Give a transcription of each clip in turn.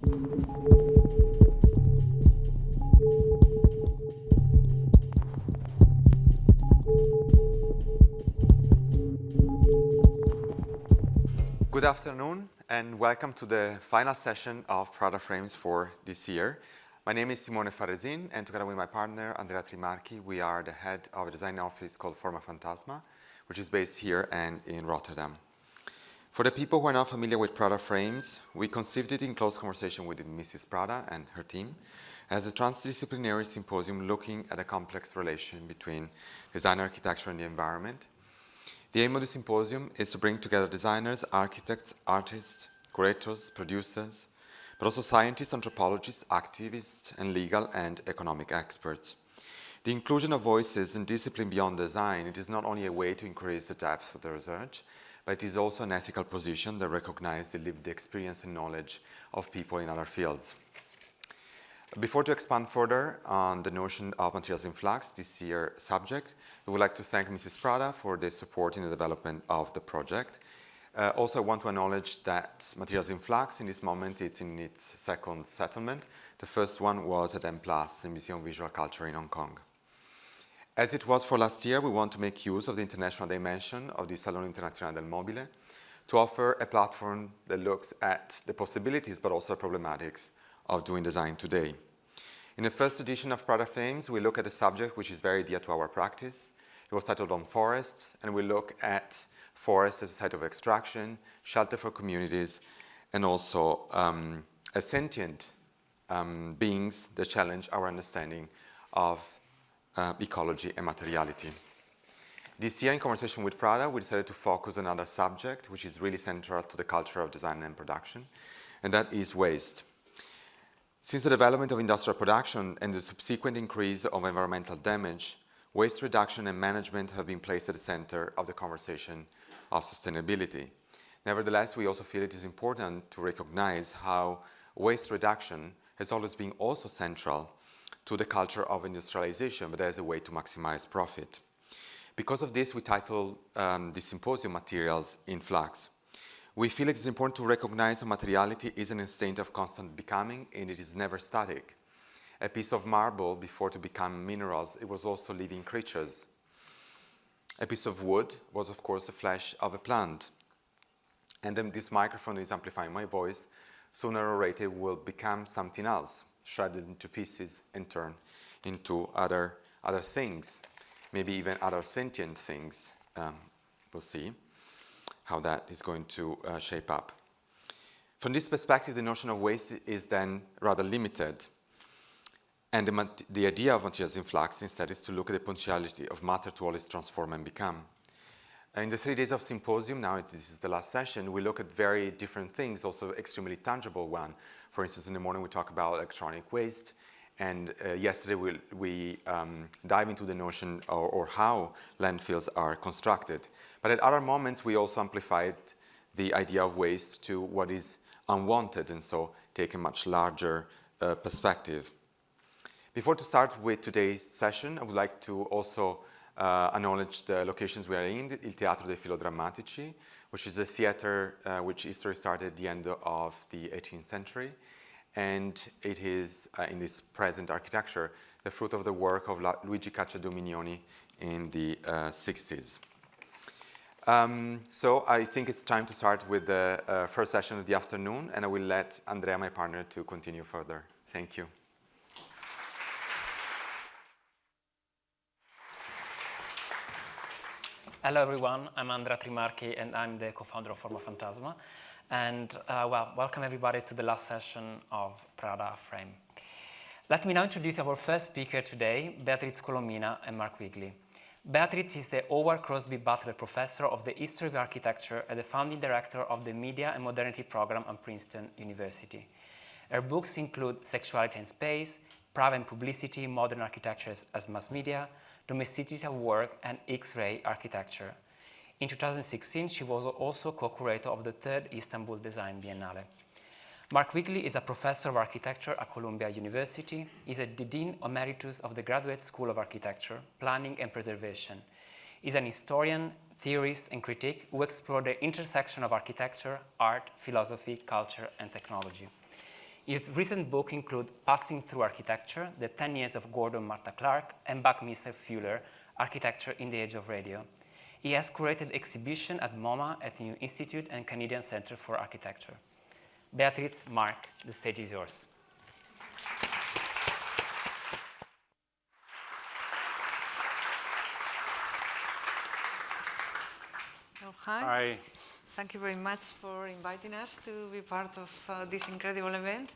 Good afternoon and welcome to the final session of Prada Frames for this year. My name is Simone Farresin and together with my partner Andrea Trimarchi we are the head of a design office called Formafantasma, which is based here and in Rotterdam. For the people who are not familiar with Prada Frames, we conceived it in close conversation with Mrs. Prada and her team as a transdisciplinary symposium looking at a complex relation between design, architecture and the environment. The aim of the symposium is to bring together designers, architects, artists, curators, producers, but also scientists, anthropologists, activists, and legal and economic experts. The inclusion of voices and discipline beyond design, it is not only a way to increase the depth of the research, but it is also an ethical position that recognizes the lived experience and knowledge of people in other fields. Before to expand further on the notion of materials in flux, this year's subject, we would like to thank Mrs. Prada for the support in the development of the project. Also, I want to acknowledge that materials in flux, in this moment, it's in its second settlement. The first one was at M+, the Museum of Visual Culture in Hong Kong. As it was for last year, we want to make use of the international dimension of the Salone Internazionale del Mobile to offer a platform that looks at the possibilities but also the problematics of doing design today. In the first edition of Prada Frames, we look at a subject which is very dear to our practice. It was titled On Forests, and we look at forests as a site of extraction, shelter for communities, and also as sentient beings that challenge our understanding of ecology and materiality. This year, in conversation with Prada, we decided to focus on another subject which is really central to the culture of design and production, and that is waste. Since the development of industrial production and the subsequent increase of environmental damage, waste reduction and management have been placed at the center of the conversation of sustainability. Nevertheless, we also feel it is important to recognize how waste reduction has always been also central to the culture of industrialization, but as a way to maximize profit. Because of this, we titled the symposium Materials in Flux. We feel it is important to recognize that materiality is in a state of constant becoming and it is never static. A piece of marble, before to become minerals, it was also living creatures. A piece of wood was, of course, the flesh of a plant. And then this microphone is amplifying my voice. Sooner or later it will become something else, shredded into pieces and turned into other things, maybe even other sentient things. We'll see how that is going to shape up. From this perspective, the notion of waste is then rather limited. And the idea of materials in flux instead is to look at the potentiality of matter to always transform and become. In the 3 days of symposium, now this is the last session, we look at very different things, also extremely tangible one. For instance, in the morning we talk about electronic waste, and yesterday we dive into the notion or how landfills are constructed. But at other moments we also amplified the idea of waste to what is unwanted, and so take a much larger perspective. Before to start with today's session, I would like to also acknowledge the locations we are in, Il Teatro dei Filodrammatici, which is a theater which history started at the end of the 18th century. And it is, in this present architecture, the fruit of the work of Luigi Cacciadominioni in the 60s. So I think it's time to start with the first session of the afternoon, and I will let Andrea, my partner, to continue further. Thank you. Hello everyone, I'm Andrea Trimarchi and I'm the co-founder of Formafantasma. And welcome everybody to the last session of Prada Frame. Let me now introduce our first speaker today, Beatriz Colomina and Mark Wigley. Beatriz is the Howard Crosby Butler Professor of the History of Architecture and the founding director of the Media and Modernity program at Princeton University. Her books include Sexuality and Space, Private and Publicity, Modern Architecture as Mass Media, Domesticity of Work, and X-ray Architecture. In 2016, she was also co-curator of the 3rd Istanbul Design Biennale. Mark Wigley is a professor of architecture at Columbia University. He's a Dean Emeritus of the Graduate School of Architecture, Planning and Preservation. He's an historian, theorist, and critic who explored the intersection of architecture, art, philosophy, culture, and technology. His recent book include Passing Through Architecture, The 10 Years of Gordon Martha Clark, and Buckminster Fuller, Architecture in the Age of Radio. He has curated exhibition at MoMA, at the New Institute, and Canadian Centre for Architecture. Beatriz, Mark, the stage is yours. Oh, hi. Hi. Thank you very much for inviting us to be part of this incredible event.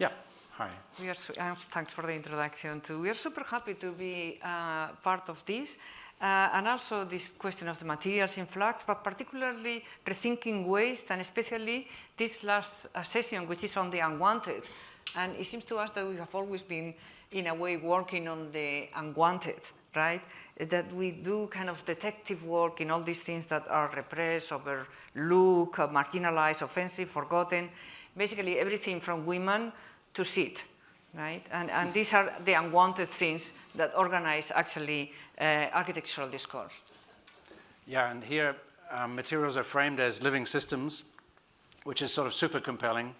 Yeah, hi. Thanks for the introduction too. We are super happy to be part of this, and also this question of the materials in flux, but particularly rethinking waste, and especially this last session, which is on the unwanted. And it seems to us that we have always been, in a way, working on the unwanted, right? That we do kind of detective work in all these things that are repressed, overlooked, marginalized, offensive, forgotten. Basically everything from women to shit, right? And these are the unwanted things that organize actually architectural discourse. Yeah, and here materials are framed as living systems, which is sort of super compelling.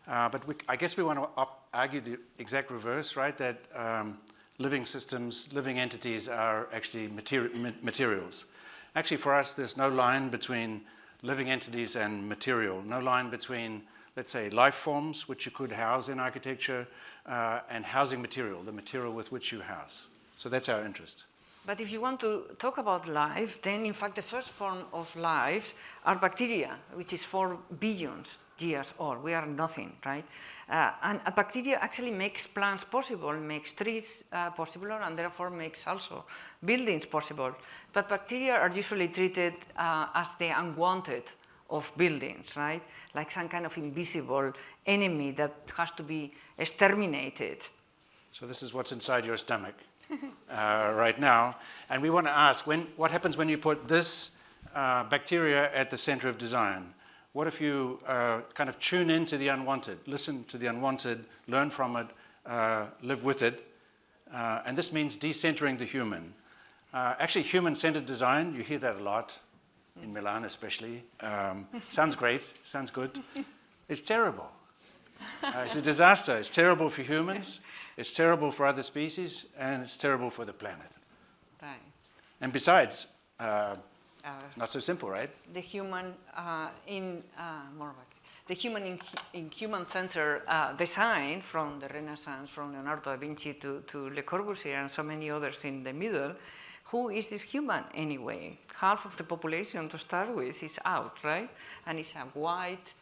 But I guess we want to argue the exact reverse, right? That living systems, living entities are actually materials. Actually, for us, there's no line between living entities and material, no line between, let's say, life forms, which you could house in architecture, and housing material, the material with which you house. So that's our interest. But if you want to talk about life, then in fact the first form of life are bacteria, which is 4 billion years old. We are nothing, right? And a bacteria actually makes plants possible, makes trees possible, and therefore makes also buildings possible. But bacteria are usually treated as the unwanted of buildings, right? Like some kind of invisible enemy that has to be exterminated. So this is what's inside your stomach. Right now, and we want to ask, what happens when you put this bacteria at the center of design? What if you kind of tune into the unwanted, listen to the unwanted, learn from it, live with it, and this means decentering the human. Actually, human-centered design, you hear that a lot, in Milan especially. Sounds great, sounds good. It's terrible. It's a disaster. It's terrible for humans. It's terrible for other species, and it's terrible for the planet. Right. And besides, not so simple, right? The human in human-centered design, from the Renaissance, from Leonardo da Vinci to Le Corbusier and so many others in the middle. Who is this human anyway? Half of the population to start with is out, right? And it's a white,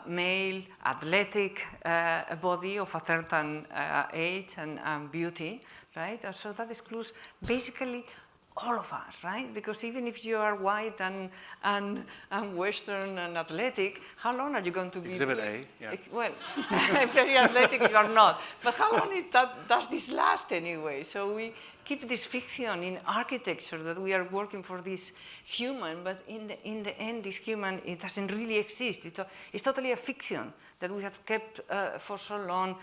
male, athletic body of a certain age and beauty, right? And so that excludes basically all of us, right? Because even if you are white and Western and athletic, how long are you going to be? Exhibit A, yeah. Well, very athletic you are not. But how long does this last anyway? So we keep this fiction in architecture that we are working for this human, but in the end, this human, it doesn't really exist. It's totally a fiction that we have kept for so long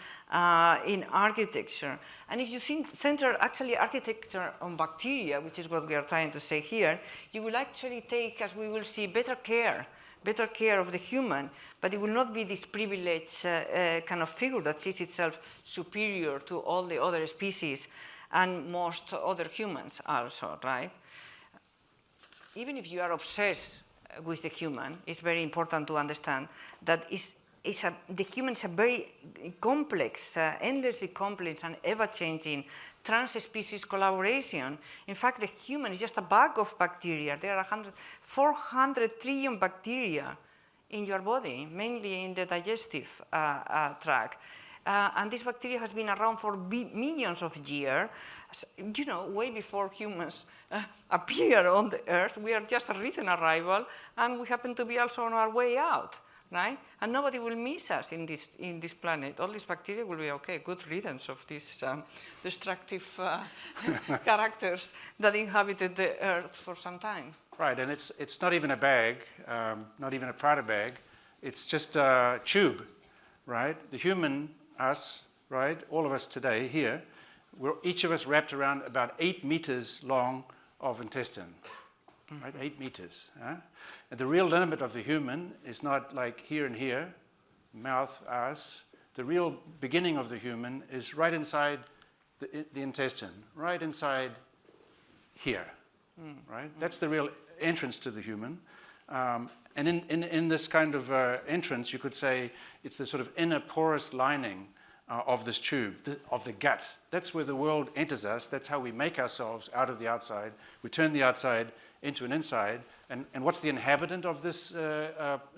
in architecture. And if you center actually architecture on bacteria, which is what we are trying to say here, you will actually take, as we will see, better care of the human, but it will not be this privileged kind of figure that sees itself superior to all the other species and most other humans also, right? Even if you are obsessed with the human, it's very important to understand that the human is a very complex, endlessly complex and ever-changing trans-species collaboration. In fact, the human is just a bag of bacteria. There are 400 trillion bacteria in your body, mainly in the digestive tract. And this bacteria has been around for millions of years, you know, way before humans appear on the Earth. We are just a recent arrival, and we happen to be also on our way out, right? And nobody will miss us in this planet. All these bacteria will be okay, good riddance of these destructive characters that inhabited the Earth for some time. Right, and it's not even a bag, not even a Prada bag. It's just a tube, right? The human, us, right, all of us today here, we're each of us wrapped around about 8 meters long of intestine, right, 8 meters. And the real limit of the human is not like here and here, mouth, us, the real beginning of the human is right inside the intestine, right inside here, right? That's the real entrance to the human. And in this kind of entrance, you could say it's the sort of inner porous lining of this tube, of the gut. That's where the world enters us. That's how we make ourselves out of the outside. We turn the outside into an inside. And what's the inhabitant of this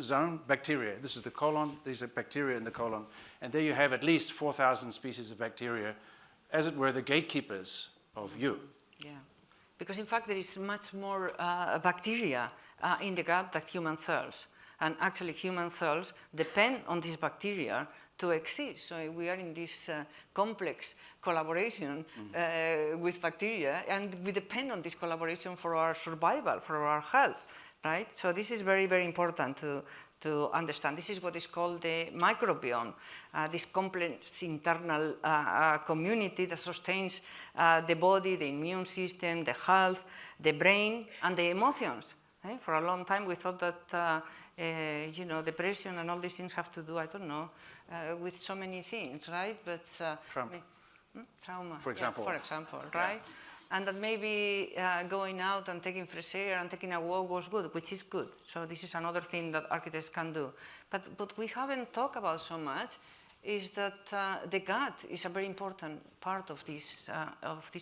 zone? Bacteria. This is the colon. These are bacteria in the colon. And there you have at least 4,000 species of bacteria, as it were, the gatekeepers of you. Yeah, because in fact there is much more bacteria in the gut than human cells. And actually human cells depend on these bacteria to exist. So we are in this complex collaboration with bacteria, and we depend on this collaboration for our survival, for our health, right? So this is very, very important to understand. This is what is called the microbiome, this complex internal community that sustains the body, the immune system, the health, the brain, and the emotions. For a long time we thought that you know, depression and all these things have to do, I don't know, with so many things, right? But trauma, for example, yeah, right? And that maybe going out and taking fresh air and taking a walk was good, which is good. So this is another thing that architects can do. But what we haven't talked about so much is that the gut is a very important part of this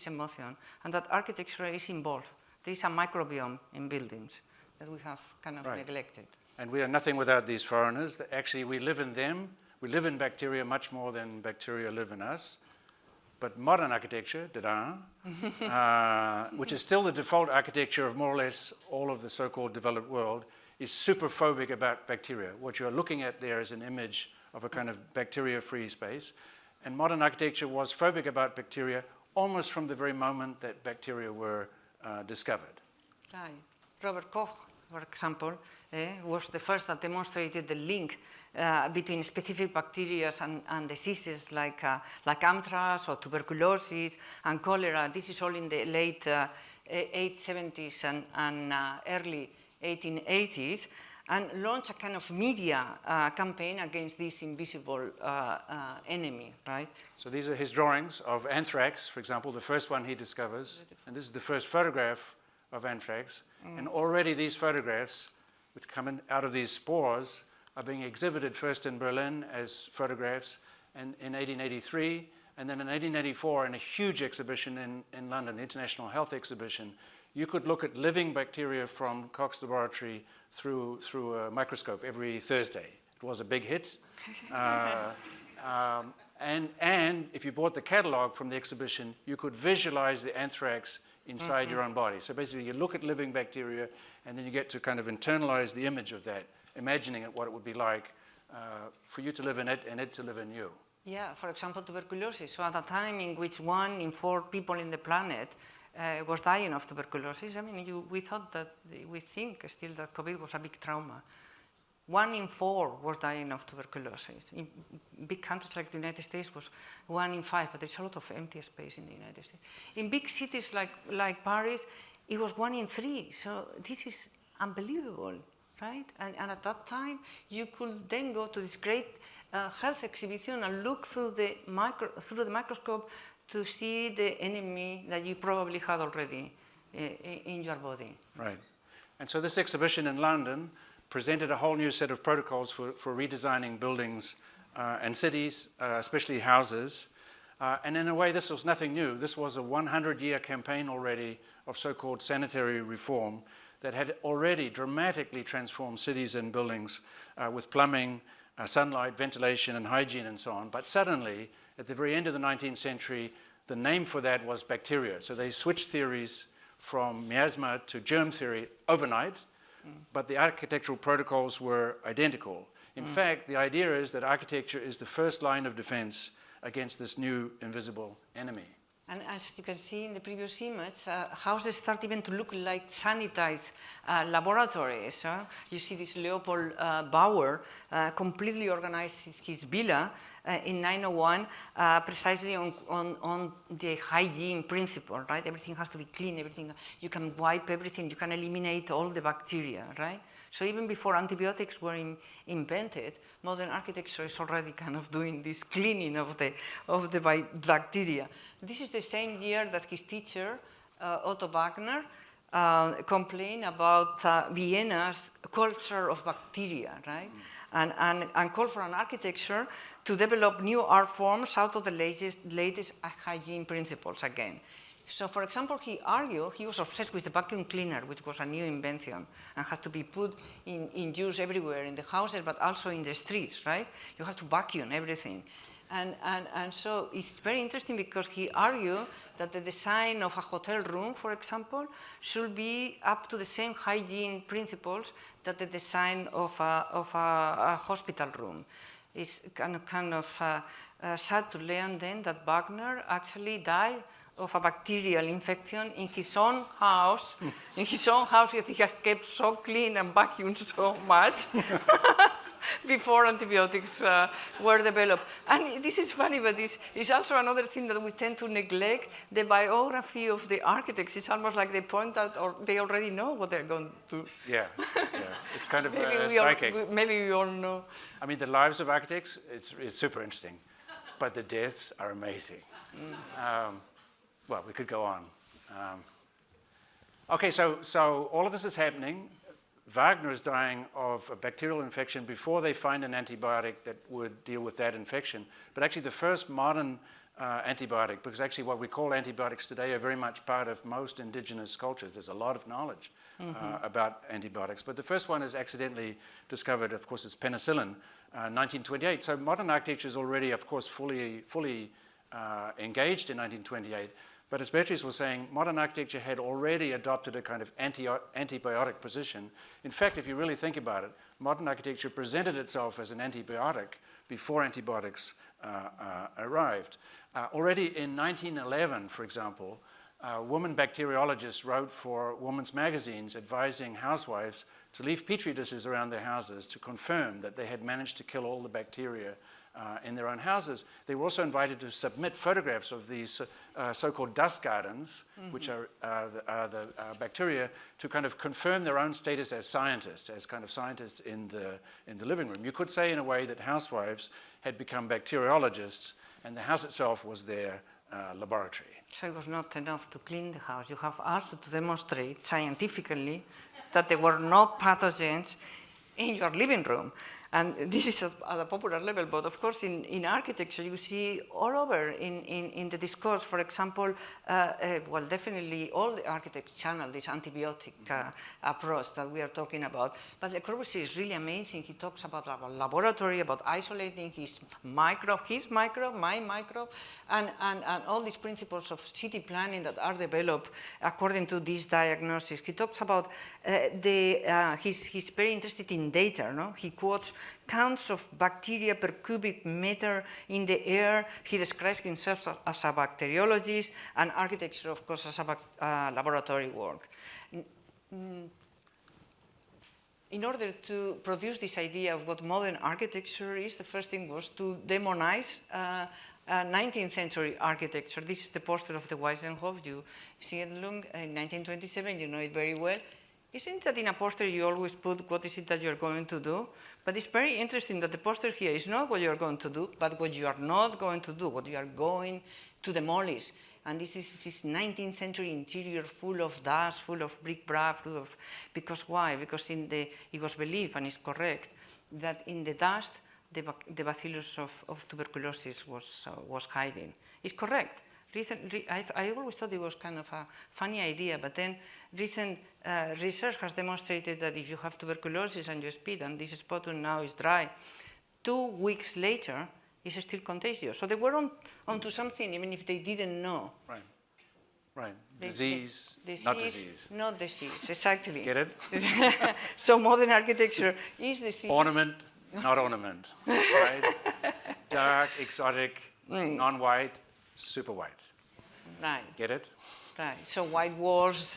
emotion, and that architecture is involved. There is a microbiome in buildings that we have kind of neglected. And we are nothing without these foreigners. Actually, we live in them. We live in bacteria much more than bacteria live in us. But modern architecture, which is still the default architecture of more or less all of the so-called developed world, is super phobic about bacteria. What you're looking at there is an image of a kind of bacteria-free space. And modern architecture was phobic about bacteria almost from the very moment that bacteria were discovered. Right. Robert Koch, for example, was the first that demonstrated the link between specific bacteria and diseases like anthrax or tuberculosis and cholera. This is all in the late 1870s and early 1880s, and launched a kind of media campaign against this invisible enemy, right? So these are his drawings of anthrax, for example, the first one he discovers. And this is the first photograph of anthrax. And already these photographs, which come out of these spores, are being exhibited first in Berlin as photographs and in 1883, and then in 1884 in a huge exhibition in London, the International Health Exhibition. You could look at living bacteria from Koch's laboratory through a microscope every Thursday. It was a big hit. And if you bought the catalog from the exhibition, you could visualize the anthrax inside your own body. So basically you look at living bacteria and then you get to kind of internalize the image of that, imagining what it would be like for you to live in it and it to live in you. Yeah, for example, tuberculosis. So at a time in which 1 in 4 people in the planet was dying of tuberculosis, I mean, we think still that COVID was a big trauma. 1 in 4 was dying of tuberculosis. In big countries like the United States was 1 in 5, but there's a lot of empty space in the United States. In big cities like Paris, it was 1 in 3. So this is unbelievable, right? And at that time, you could then go to this great health exhibition and look through the microscope to see the enemy that you probably had already in your body. Right. And so this exhibition in London presented a whole new set of protocols for redesigning buildings and cities, especially houses. And in a way, this was nothing new. This was a 100-year campaign already of so-called sanitary reform that had already dramatically transformed cities and buildings with plumbing, sunlight, ventilation, and hygiene, and so on. But suddenly, at the very end of the 19th century, the name for that was bacteria. So they switched theories from miasma to germ theory overnight, but the architectural protocols were identical. In fact, the idea is that architecture is the first line of defense against this new invisible enemy. And as you can see in the previous image, houses start even to look like sanitized laboratories. You see this Leopold Bauer completely organized his villa in 901 precisely on the hygiene principle, right? Everything has to be clean, everything, you can wipe everything, you can eliminate all the bacteria, right? So even before antibiotics were invented, modern architecture is already kind of doing this cleaning of the bacteria. This is the same year that his teacher, Otto Wagner, complained about Vienna's culture of bacteria, right? And called for an architecture to develop new art forms out of the latest hygiene principles again. So, for example, he argued, he was obsessed with the vacuum cleaner, which was a new invention and had to be put in use everywhere in the houses, but also in the streets, right? You have to vacuum everything. And so it's very interesting because he argued that the design of a hotel room, for example, should be up to the same hygiene principles that the design of a hospital room. It's kind of sad to learn then that Wagner actually died of a bacterial infection in his own house. In his own house, he has kept so clean and vacuumed so much before antibiotics were developed. And this is funny, but this is also another thing that we tend to neglect, the biography of the architects. It's almost like they point out, or they already know what they're going to do. Yeah, it's kind of psychic. Maybe we all know. I mean, the lives of architects, it's super interesting, but the deaths are amazing. Well, we could go on. Okay, so all of this is happening. Wagner is dying of a bacterial infection before they find an antibiotic that would deal with that infection. But actually the first modern antibiotic, because actually what we call antibiotics today are very much part of most indigenous cultures. There's a lot of knowledge about antibiotics. But the first one is accidentally discovered, of course, it's penicillin, 1928. So modern architecture is already, of course, fully engaged in 1928. But as Beatriz was saying, modern architecture had already adopted a kind of antibiotic position. In fact, if you really think about it, modern architecture presented itself as an antibiotic before antibiotics arrived. Already in 1911, for example, women bacteriologists wrote for women's magazines advising housewives to leave petri dishes around their houses to confirm that they had managed to kill all the bacteria in their own houses. They were also invited to submit photographs of these so-called dust gardens, which are the bacteria, to kind of confirm their own status as scientists, as kind of scientists in the living room. You could say in a way that housewives had become bacteriologists, and the house itself was their laboratory. So it was not enough to clean the house. You have also to demonstrate scientifically that there were no pathogens in your living room. And this is at a popular level, but of course in architecture you see all over in the discourse, for example, well, definitely all the architects channel this antibiotic approach that we are talking about. But Le Corbusier is really amazing. He talks about a laboratory, about isolating his microbe, my microbe, and all these principles of city planning that are developed according to this diagnosis. He talks about he's very interested in data, no? He quotes counts of bacteria per cubic meter in the air. He describes himself as a bacteriologist, and architecture, of course, as a laboratory work. In order to produce this idea of what modern architecture is, the first thing was to demonize 19th century architecture. This is the poster of the Weissenhof. You see it, Lung, in 1927, you know it very well. Isn't that in a poster you always put what is it that you're going to do? But it's very interesting that the poster here is not what you're going to do, but what you are not going to do, what you are going to demolish. And this is this 19th century interior full of dust, full of bric-a-brac, because why? Because it was believed, and it's correct, that in the dust, the bacillus of tuberculosis was hiding. It's correct. I always thought it was kind of a funny idea, but then recent research has demonstrated that if you have tuberculosis and you spit and this spot now is dry, 2 weeks later, it's still contagious. So they were onto something, even if they didn't know. Right. Disease, not disease. Not disease, exactly. Get it? So modern architecture is disease. Ornament, not ornament, right? Dark, exotic, non-white, super white. Right. Get it? Right. So white walls,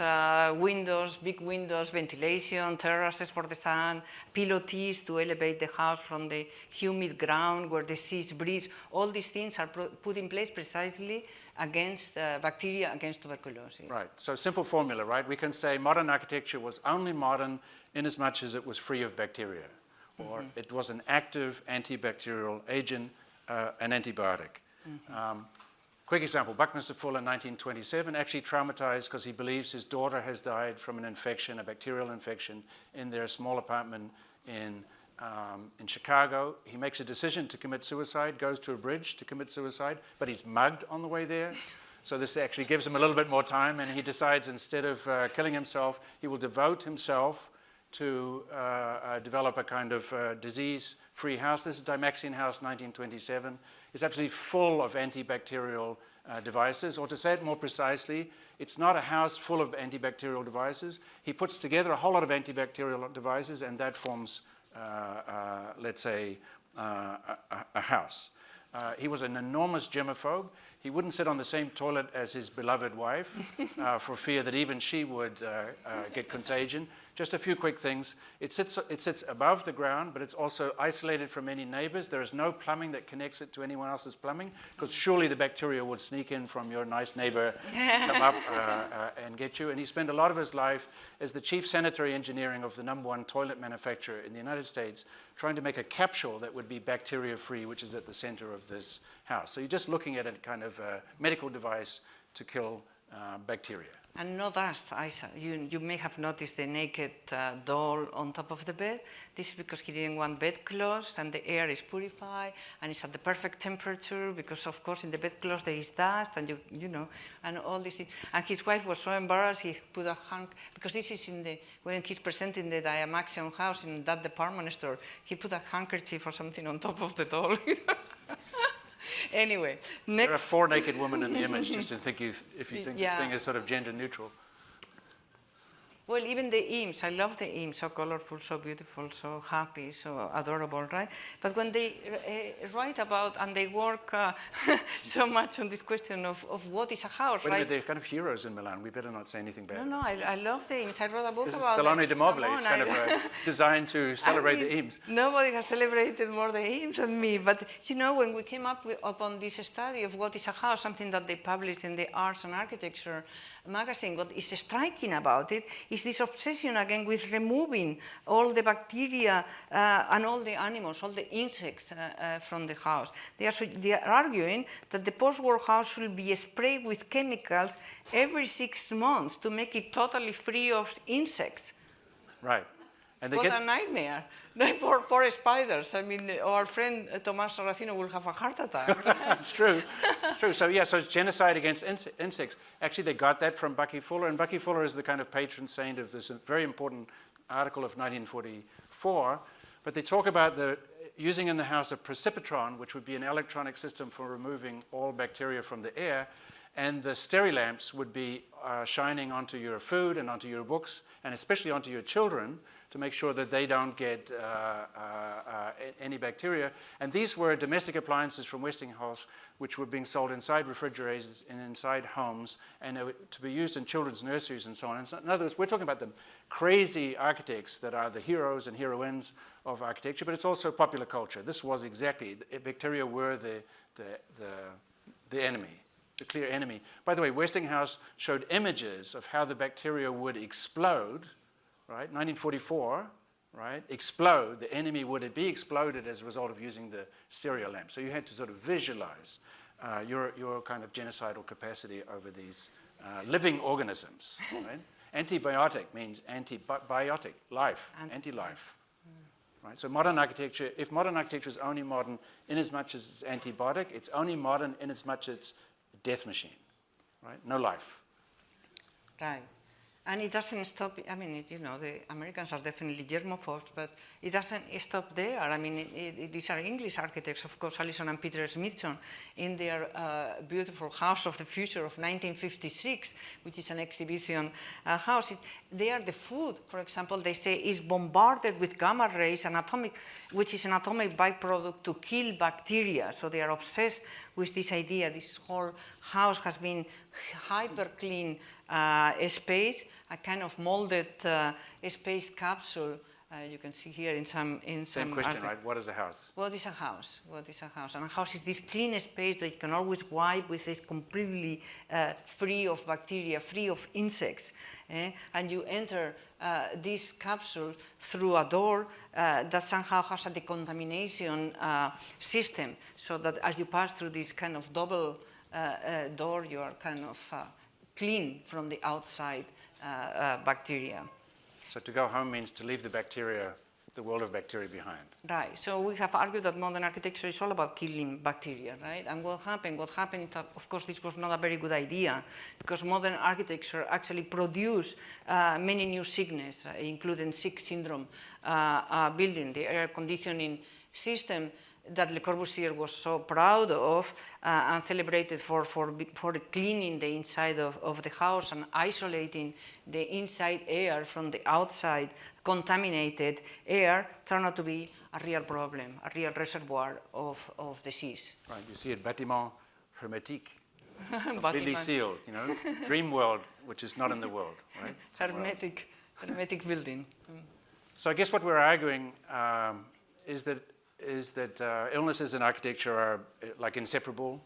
windows, big windows, ventilation, terraces for the sun, pilotis to elevate the house from the humid ground where the seas breeze. All these things are put in place precisely against bacteria, against tuberculosis. Right. So simple formula, right? We can say modern architecture was only modern in as much as it was free of bacteria, or it was an active antibacterial agent, an antibiotic. Quick example, Buckminster Fuller in 1927, actually traumatized because he believes his daughter has died from an infection, a bacterial infection, in their small apartment in Chicago. He makes a decision to commit suicide, goes to a bridge to commit suicide, but he's mugged on the way there. So this actually gives him a little bit more time, and he decides instead of killing himself, he will devote himself to develop a kind of disease-free house. This is Dymaxion House, 1927. It's absolutely full of antibacterial devices, or to say it more precisely, it's not a house full of antibacterial devices. He puts together a whole lot of antibacterial devices, and that forms, let's say, a house. He was an enormous germaphobe. He wouldn't sit on the same toilet as his beloved wife for fear that even she would get contagion. Just a few quick things. It sits above the ground, but it's also isolated from any neighbors. There is no plumbing that connects it to anyone else's plumbing, because surely the bacteria would sneak in from your nice neighbor, come up and get you. And he spent a lot of his life as the chief sanitary engineering of the #1 toilet manufacturer in the United States, trying to make a capsule that would be bacteria-free, which is at the center of this house. So you're just looking at a kind of medical device to kill bacteria. And no dust, Isa. You may have noticed the naked doll on top of the bed. This is because he didn't want bedclothes, and the air is purified, and it's at the perfect temperature, because of course in the bedclothes there is dust, and you know, and all these things. And his wife was so embarrassed, he put a because this is when he's presenting the Dymaxion House in that department store, he put a handkerchief or something on top of the doll. Anyway, next. There are 4 naked women in the image, just to think if you think this thing is sort of gender neutral. Well, even the hymns, I love the hymns, so colorful, so beautiful, so happy, so adorable, right? But when they write about, and they work so much on this question of what is a house, Wait, right? they're kind of heroes in Milan. We better not say anything bad. No, I love the hymns. I wrote a book This is about Salone them. de Mobile. Come It's on, kind of designed to celebrate the hymns. Nobody has celebrated more the hymns than me. But you know, when we came upon this study of what is a house, something that they published in the Arts and Architecture magazine, what is striking about it is this obsession again with removing all the bacteria and all the animals, all the insects from the house. They are arguing that the post-war house should be sprayed with chemicals every 6 months to make it totally free of insects. Right. And they What get a nightmare. Poor spiders. I mean, our friend Tomás Sarracino will have a heart attack. It's true. It's true. So so it's genocide against insects. Actually, they got that from Bucky Fuller, and Bucky Fuller is the kind of patron saint of this very important article of 1944. But they talk about using in the house a precipitron, which would be an electronic system for removing all bacteria from the air, and the Sterilamps would be shining onto your food and onto your books, and especially onto your children, to make sure that they don't get any bacteria. And these were domestic appliances from Westinghouse, which were being sold inside refrigerators and inside homes, and to be used in children's nurseries and so on. And so, in other words, we're talking about the crazy architects that are the heroes and heroines of architecture, but it's also popular culture. This was exactly, bacteria were the enemy, the clear enemy. By the way, Westinghouse showed images of how the bacteria would explode, right? 1944, right? Explode. The enemy would be exploded as a result of using the stereo lamp. So you had to sort of visualize your kind of genocidal capacity over these living organisms, right? Antibiotic means antibiotic, life, anti-life. Right? So modern architecture, if modern architecture is only modern in as much as it's antibiotic, it's only modern in as much as it's a death machine, right? No life. Right. And it doesn't stop, I mean, you know, the Americans are definitely germophobes, but it doesn't stop there. I mean, these are English architects, of course, Allison and Peter Smithson, in their beautiful House of the Future of 1956, which is an exhibition house. There, the food, for example, they say is bombarded with gamma rays, which is an atomic byproduct to kill bacteria. So they are obsessed with this idea. This whole house has been hyper clean space, a kind of molded space capsule. You can see here in some Same question, right? What is a house? What is a house? What is a house? And a house is this clean space that you can always wipe with, this completely free of bacteria, free of insects. And you enter this capsule through a door that somehow has a decontamination system, so that as you pass through this kind of double door, you are kind of clean from the outside bacteria. So to go home means to leave the bacteria, the world of bacteria behind. Right. So we have argued that modern architecture is all about killing bacteria, right? And what happened? What happened? Of course, this was not a very good idea, because modern architecture actually produced many new sickness, including sick syndrome building, the air conditioning system that Le Corbusier was so proud of and celebrated for cleaning the inside of the house and isolating the inside air from the outside contaminated air, turned out to be a real problem, a real reservoir of disease. Right, you see it, bâtiment hermétique, completely sealed, you know, dream world, which is not in the world, right? Hermetic building. So I guess what we're arguing is that illnesses in architecture are like inseparable.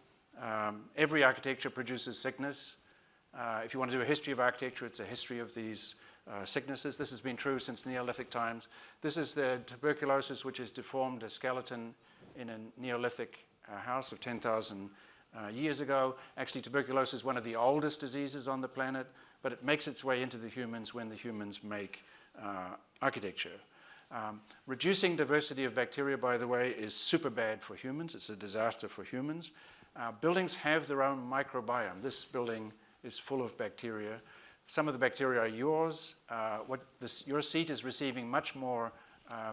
Every architecture produces sickness. If you want to do a history of architecture, it's a history of these sicknesses. This has been true since Neolithic times. This is the tuberculosis, which has deformed a skeleton in a Neolithic house of 10,000 years ago. Actually, tuberculosis is one of the oldest diseases on the planet, but it makes its way into the humans when the humans make architecture. Reducing diversity of bacteria, by the way, is super bad for humans. It's a disaster for humans. Buildings have their own microbiome. This building is full of bacteria. Some of the bacteria are yours. Your seat is receiving much more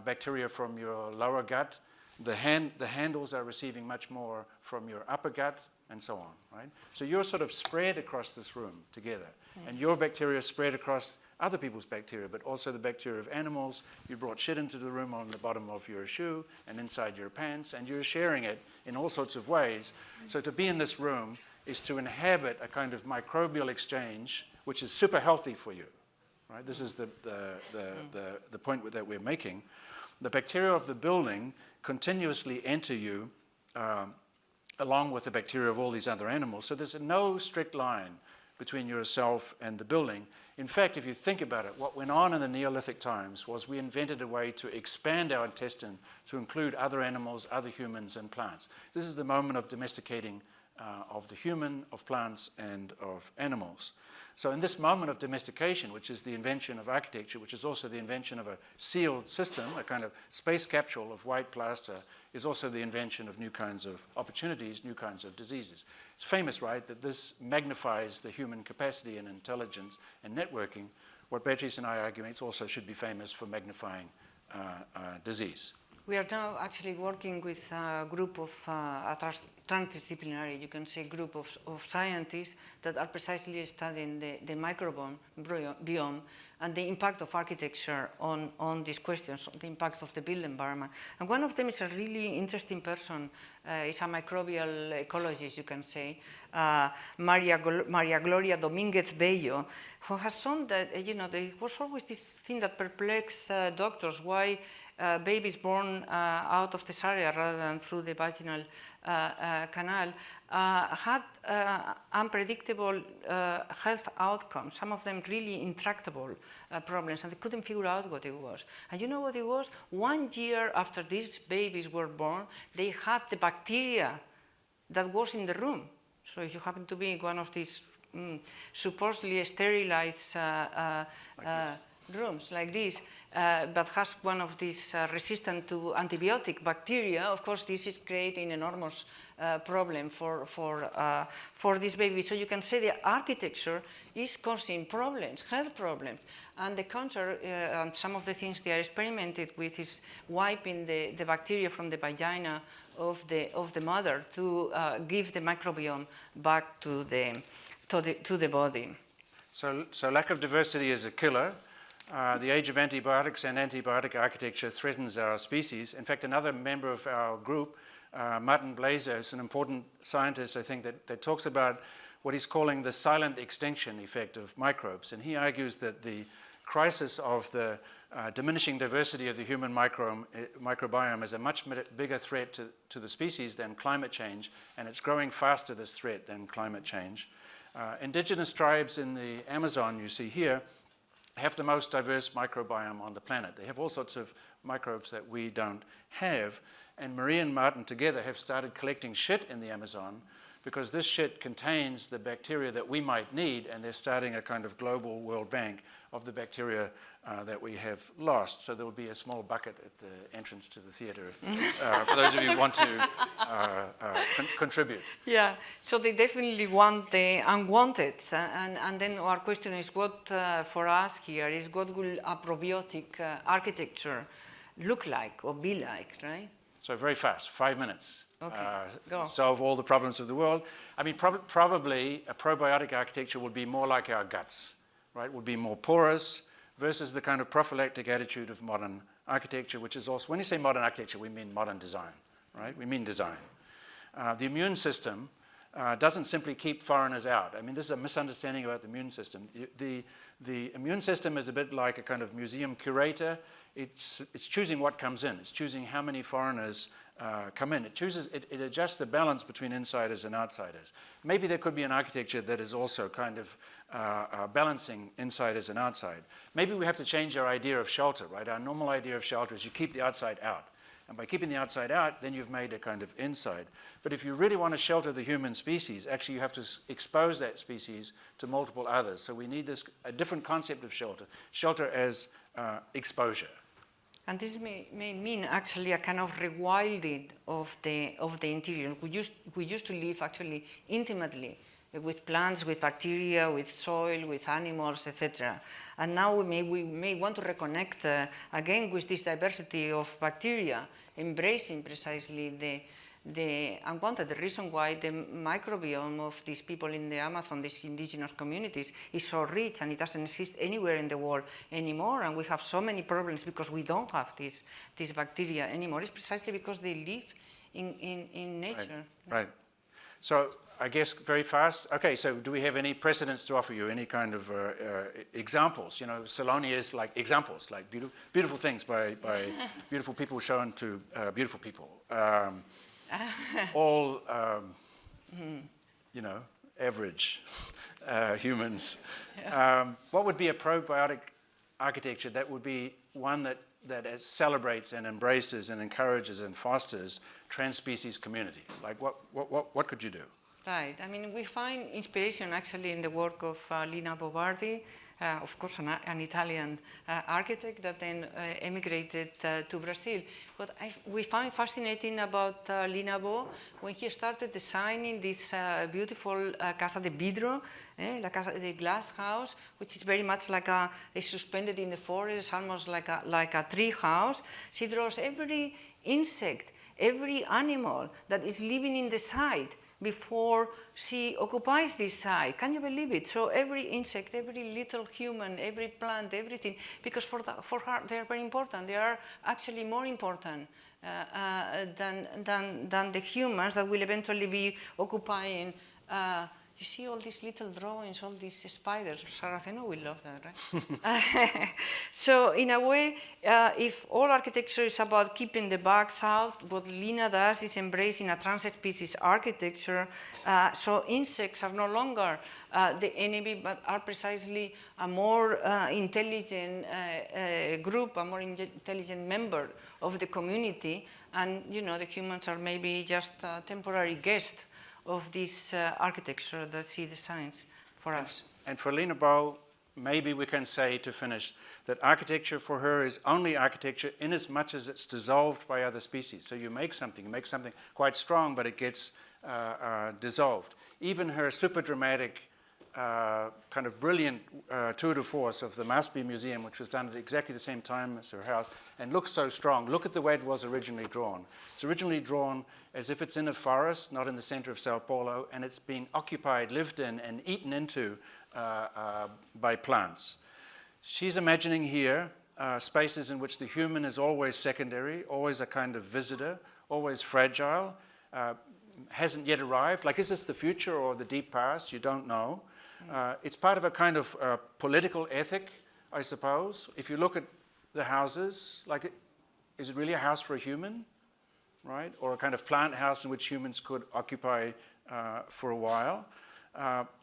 bacteria from your lower gut. The handles are receiving much more from your upper gut, and so on, right? So you're sort of spread across this room together. And your bacteria spread across other people's bacteria, but also the bacteria of animals. You brought shit into the room on the bottom of your shoe and inside your pants, and you're sharing it in all sorts of ways. So to be in this room is to inhabit a kind of microbial exchange, which is super healthy for you, right? This is the point that we're making. The bacteria of the building continuously enter you along with the bacteria of all these other animals. So there's no strict line between yourself and the building. In fact, if you think about it, what went on in the Neolithic times was we invented a way to expand our intestine to include other animals, other humans, and plants. This is the moment of domesticating of the human, of plants, and of animals. So in this moment of domestication, which is the invention of architecture, which is also the invention of a sealed system, a kind of space capsule of white plaster, is also the invention of new kinds of opportunities, new kinds of diseases. It's famous, right, that this magnifies the human capacity and intelligence and networking. What Beatriz and I are arguing, it also should be famous for magnifying disease. We are now actually working with a group of transdisciplinary, you can say, group of scientists that are precisely studying the microbiome and the impact of architecture on these questions, the impact of the built environment. And one of them is a really interesting person. Is a microbial ecologist, you can say, Maria Gloria Dominguez Bello, who has shown that, you know, there was always this thing that perplexed doctors, why babies born out of cesarean rather than through the vaginal canal had unpredictable health outcomes, some of them really intractable problems, and they couldn't figure out what it was. And you know what it was? 1 year after these babies were born, they had the bacteria that was in the room. So if you happen to be in one of these supposedly sterilized rooms like this, but has one of these resistant to antibiotic bacteria, of course, this is creating enormous problem for this baby. So you can say the architecture is causing problems, health problems. And the counter, and some of the things they are experimented with is wiping the bacteria from the vagina of the mother to give the microbiome back to the body. So lack of diversity is a killer. The age of antibiotics and antibiotic architecture threatens our species. In fact, another member of our group, Martin Blazer, is an important scientist, I think, that talks about what he's calling the silent extinction effect of microbes. And he argues that the crisis of the diminishing diversity of the human microbiome is a much bigger threat to the species than climate change, and it's growing faster, this threat, than climate change. Indigenous tribes in the Amazon, you see here, have the most diverse microbiome on the planet. They have all sorts of microbes that we don't have. And Marie and Martin together have started collecting shit in the Amazon because this shit contains the bacteria that we might need, and they're starting a kind of global World Bank of the bacteria that we have lost. So there will be a small bucket at the entrance to the theater for those of you who want to contribute. Yeah, so they definitely want the unwanted. And then our question is what, for us here, is what will a probiotic architecture look like or be like, right? So very fast, 5 minutes. Okay, go. Solve all the problems of the world. I mean, probably a probiotic architecture would be more like our guts, right? Would be more porous versus the kind of prophylactic attitude of modern architecture, which is also, when you say modern architecture, we mean modern design, right? We mean design. The immune system doesn't simply keep foreigners out. I mean, this is a misunderstanding about the immune system. The immune system is a bit like a kind of museum curator. It's choosing what comes in. It's choosing how many foreigners come in. It adjusts the balance between insiders and outsiders. Maybe there could be an architecture that is also kind of balancing insiders and outside. Maybe we have to change our idea of shelter, right? Our normal idea of shelter is you keep the outside out. And by keeping the outside out, then you've made a kind of inside. But if you really want to shelter the human species, actually you have to expose that species to multiple others. So we need a different concept of shelter. Shelter as exposure. And this may mean actually a kind of rewilding of the interior. We used to live actually intimately with plants, with bacteria, with soil, with animals, etc. And now we may want to reconnect again with this diversity of bacteria, embracing precisely the unwanted. The reason why the microbiome of these people in the Amazon, these indigenous communities, is so rich and it doesn't exist anywhere in the world anymore, and we have so many problems because we don't have these bacteria anymore. It's precisely because they live in nature. Right. So I guess very fast. Okay, so do we have any precedents to offer you? Any kind of examples? You know, Saloni is like examples, like beautiful things by beautiful people shown to beautiful people. All, you know, average humans. What would be a probiotic architecture that would be one that celebrates and embraces and encourages and fosters trans-species communities? Like what could you do? Right. I mean, we find inspiration actually in the work of Lina Bobardi, of course, an Italian architect that then emigrated to Brazil. What we find fascinating about Lina Bo, when he started designing this beautiful Casa de Vidro, the glass house, which is very much like it's suspended in the forest, almost like a tree house. She draws every insect, every animal that is living in the site before she occupies this site. Can you believe it? So every insect, every little human, every plant, everything, because for her they are very important. They are actually more important than the humans that will eventually be occupying. You see all these little drawings, all these spiders. Saraceno will love that, right? So in a way, if all architecture is about keeping the bugs out, what Lina does is embracing a trans-species architecture. So insects are no longer the enemy, but are precisely a more intelligent group, a more intelligent member of the community. And, you know, the humans are maybe just a temporary guest of this architecture that she designs for us. And for Lina Bo, maybe we can say, to finish, that architecture for her is only architecture in as much as it's dissolved by other species. So you make something quite strong, but it gets dissolved. Even her super dramatic, kind of brilliant tour de force of the Masby Museum, which was done at exactly the same time as her house, and looks so strong. Look at the way it was originally drawn. It's originally drawn as if it's in a forest, not in the center of Sao Paulo, and it's been occupied, lived in, and eaten into by plants. She's imagining here spaces in which the human is always secondary, always a kind of visitor, always fragile, hasn't yet arrived. Like, is this the future or the deep past? You don't know. It's part of a kind of political ethic, I suppose. If you look at the houses, like, is it really a house for a human, right? Or a kind of plant house in which humans could occupy for a while.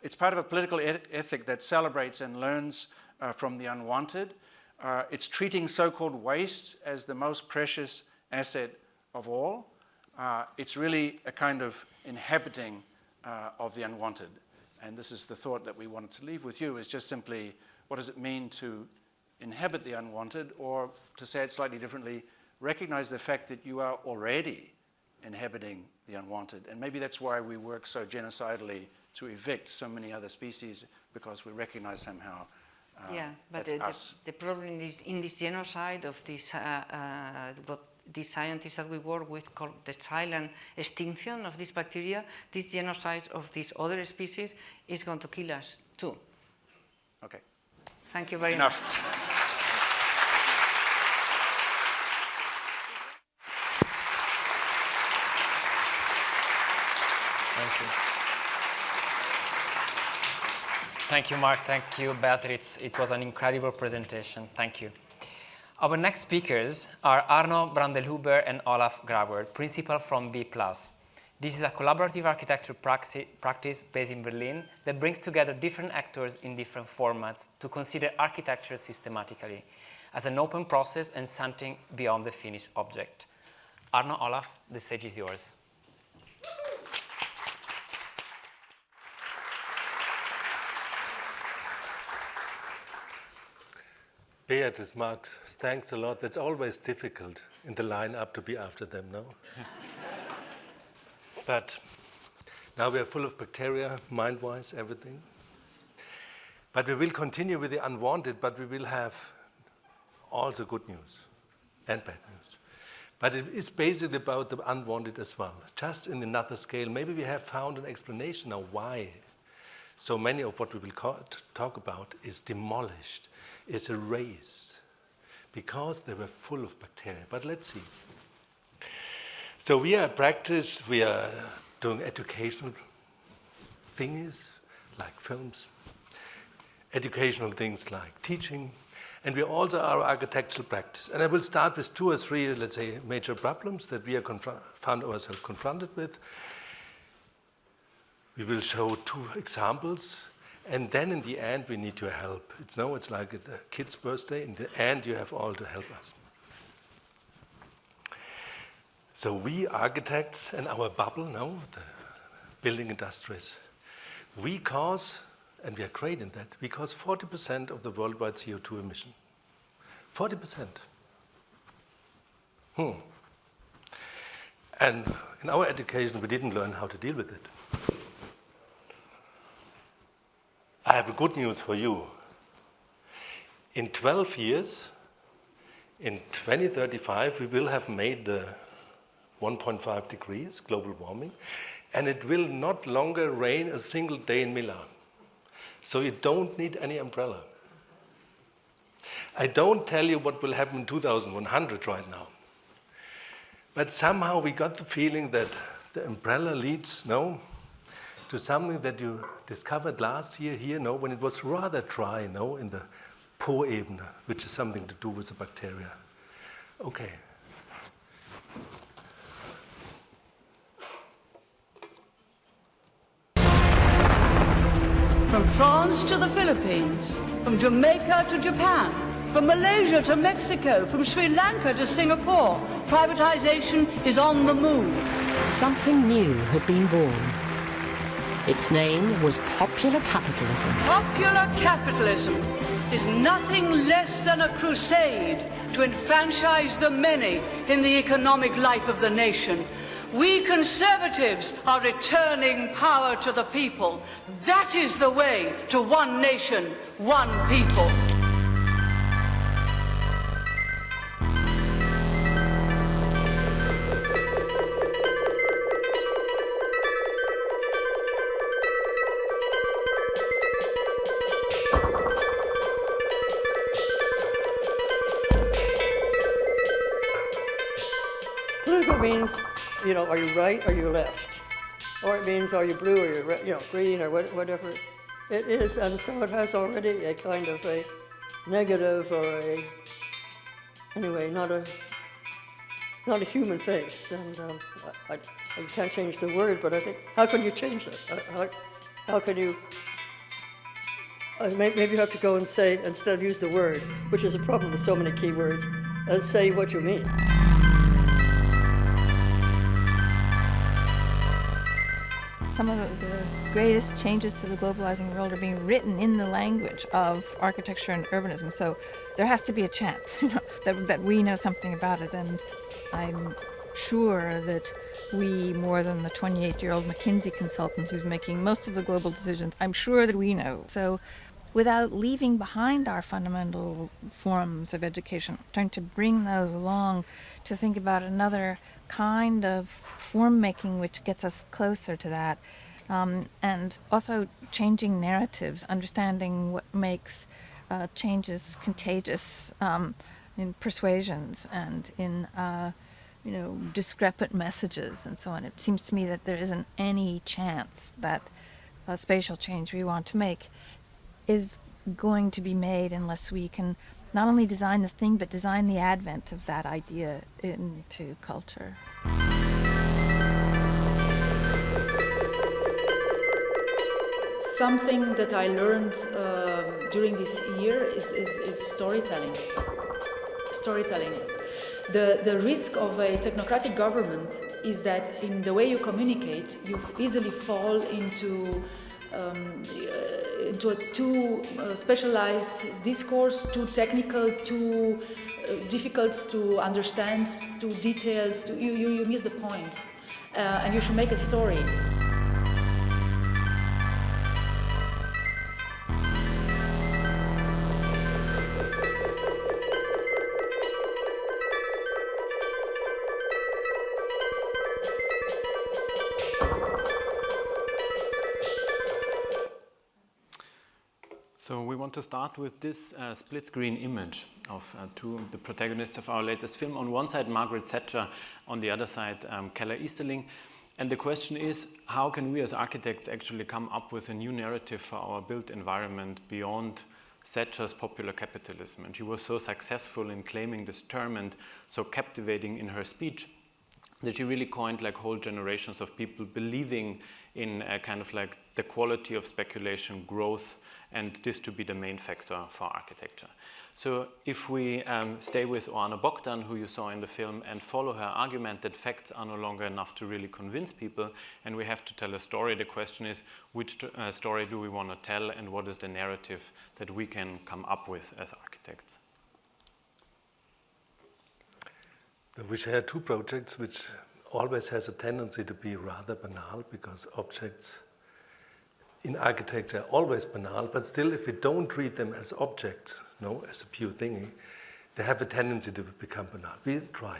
It's part of a political ethic that celebrates and learns from the unwanted. It's treating so-called waste as the most precious asset of all. It's really a kind of inhabiting of the unwanted. And this is the thought that we wanted to leave with you, is just simply, what does it mean to inhabit the unwanted? Or to say it slightly differently, recognize the fact that you are already inhabiting the unwanted. And maybe that's why we work so genocidally to evict so many other species, because we recognize somehow but the problem is in this genocide of this, what these scientists that we work with call the silent extinction of this bacteria, this genocide of these other species is going to kill us too. Okay. Thank you very Enough. much. Thank you. Thank you, Mark. Thank you, Beatriz. It was an incredible presentation. Thank you. Our next speakers are Arno Brandlhuber and Olaf Grawert, principal from B+. This is a collaborative architecture practice based in Berlin that brings together different actors in different formats to consider architecture systematically as an open process and something beyond the finished object. Arno, Olaf, the stage is yours. Beatriz, Marx, thanks a lot. That's always difficult in the line-up to be after them, no? But now we are full of bacteria, mind-wise, everything. But we will continue with the unwanted, but we will have also good news and bad news. But it is basically about the unwanted as well, just in another scale. Maybe we have found an explanation now why so many of what we will talk about is demolished, is erased, because they were full of bacteria. But let's see. So we are at practice, we are doing educational things like films, educational things like teaching, and we also are architectural practice. And I will start with 2 or 3, let's say, major problems that we are found ourselves confronted with. We will show 2 examples, and then in the end we need your help. It's like a kid's birthday. In the end you have all to help us. So we architects and our bubble now, the building industries, we cause, and we are great in that, we cause 40% of the worldwide CO2 emission. 40%. And in our education we didn't learn how to deal with it. I have a good news for you. In 12 years, in 2035, we will have made the 1.5 degrees global warming, and it will not longer rain a single day in Milan. So you don't need any umbrella. I don't tell you what will happen in 2100 right now. But somehow we got the feeling that the umbrella leads, to something that you discovered last year here, when it was rather dry, in the Poebene, which is something to do with the bacteria. Okay. From France to the Philippines, from Jamaica to Japan, from Malaysia to Mexico, from Sri Lanka to Singapore, privatization is on the move. Something new had been born. Its name was popular capitalism. Popular capitalism. is nothing less than a crusade to enfranchise the many in the economic life of the nation. We conservatives are returning power to the people. That is the way to one nation, one people. Political means, you know, are you right or are you left? Or it means are you blue or you're green or whatever it is. And so it has already a kind of a negative or a, anyway, not a human face. And I can't change the word, but I think, how can you change it? How can you, maybe you have to go and say, instead of use the word, which is a problem with so many keywords, say what you mean. Some of the greatest changes to the globalizing world are being written in the language of architecture and urbanism. So there has to be a chance, you know, that we know something about it. And I'm sure that we, more than the 28-year-old McKinsey consultant who's making most of the global decisions, I'm sure that we know. So without leaving behind our fundamental forms of education, trying to bring those along to think about another kind of form making which gets us closer to that, and also changing narratives, understanding what makes changes contagious in persuasions and in you know, discrepant messages and so on. It seems to me that there isn't any chance that spatial change we want to make is going to be made unless we can not only design the thing, but design the advent of that idea into culture. Something that I learned during this year is storytelling. Storytelling. The risk of a technocratic government is that in the way you communicate, you easily fall into a too specialized discourse, too technical, too difficult to understand, too detailed. You miss the point, and you should make a story. So we want to start with this split screen image of the protagonists of our latest film. On one side, Margaret Thatcher, on the other side, Keller Easterling. And the question is, how can we as architects actually come up with a new narrative for our built environment beyond Thatcher's popular capitalism? And she was so successful in claiming this term and so captivating in her speech that she really coined like whole generations of people believing in kind of like the quality of speculation, growth, and this to be the main factor for architecture. So if we stay with Arno Bogdan, who you saw in the film, and follow her argument that facts are no longer enough to really convince people, and we have to tell a story, the question is, which story do we want to tell, and what is the narrative that we can come up with as architects? We share two projects which always has a tendency to be rather banal, because objects in architecture are always banal, but still if we don't treat them as objects, as a pure thingy, they have a tendency to become banal. We try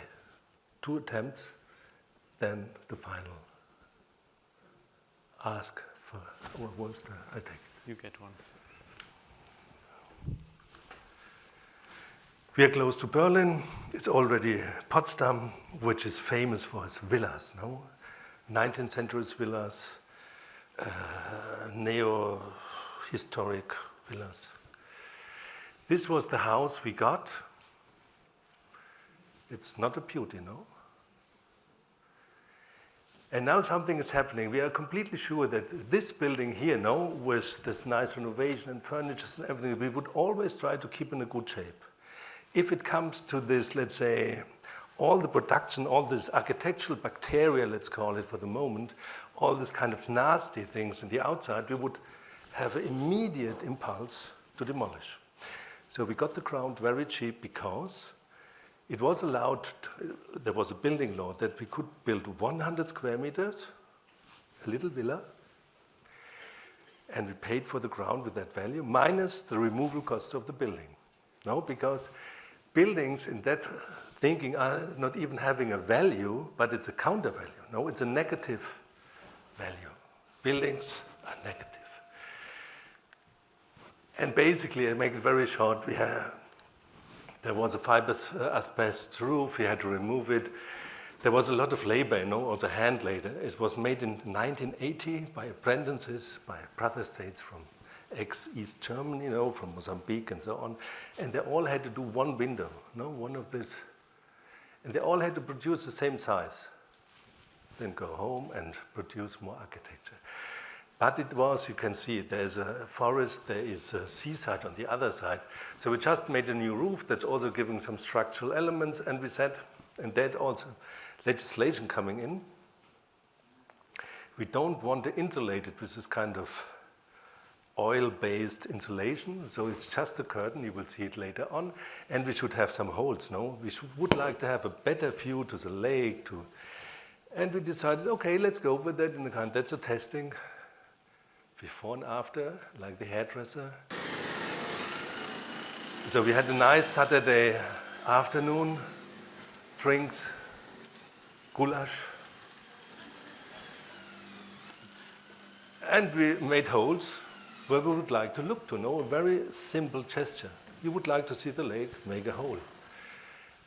2 attempts, then the final ask for, I take it. You get one. We are close to Berlin. It's already Potsdam, which is famous for its villas, 19th century villas, neo-historic villas. This was the house we got. It's not a beauty, And now something is happening. We are completely sure that this building here, with this nice renovation and furniture and everything, we would always try to keep in a good shape. If it comes to this, let's say, all the production, all this architectural bacteria, let's call it for the moment, all this kind of nasty things in the outside, we would have an immediate impulse to demolish. So we got the ground very cheap because it was allowed, there was a building law that we could build 100 square meters, a little villa, and we paid for the ground with that value, minus the removal costs of the building. No, because buildings in that thinking are not even having a value, but it's a counter value. No, it's a negative value. Buildings are negative. And basically, I make it very short, there was a fiber asbestos roof, we had to remove it. There was a lot of labor, also hand labor. It was made in 1980 by apprentices, by brother states from ex-East Germany, from Mozambique and so on. And they all had to do one window, one of this. And they all had to produce the same size. Then go home and produce more architecture. But it was, you can see, there's a forest, there is a seaside on the other side. So we just made a new roof that's also giving some structural elements, and we said, and that also legislation coming in, we don't want to insulate it with this kind of oil-based insulation, so it's just a curtain, you will see it later on, and we should have some holes, We would like to have a better view to the lake, and we decided, okay, let's go with that in the kind, that's a testing, before and after, like the hairdresser. So we had a nice Saturday afternoon, drinks, goulash, and we made holes where we would like to look to, a very simple gesture. You would like to see the lake, make a hole.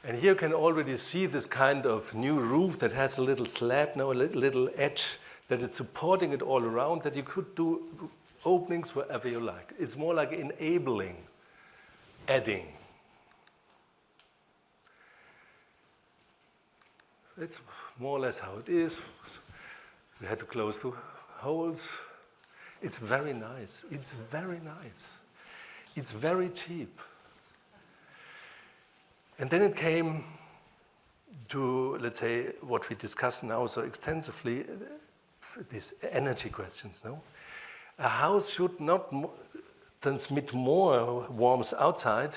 And here you can already see this kind of new roof that has a little slab, a little edge, that it's supporting it all around, that you could do openings wherever you like. It's more like enabling, adding. It's more or less how it is. We had to close the holes. It's very nice. It's very nice. It's very cheap. And then it came to, let's say, what we discuss now so extensively, these energy questions, A house should not transmit more warmth outside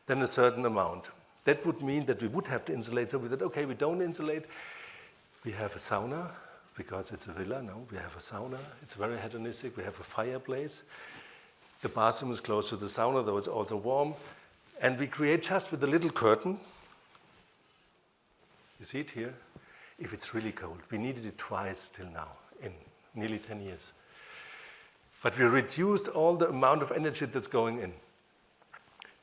than a certain amount. That would mean that we would have to insulate. So we said, okay, we don't insulate. We have a sauna, because it's a villa, we have a sauna. It's very hedonistic. We have a fireplace. The bathroom is close to the sauna, though it's also warm. And we create just with a little curtain. You see it here? If it's really cold. We needed it twice till now, in nearly 10 years. But we reduced all the amount of energy that's going in.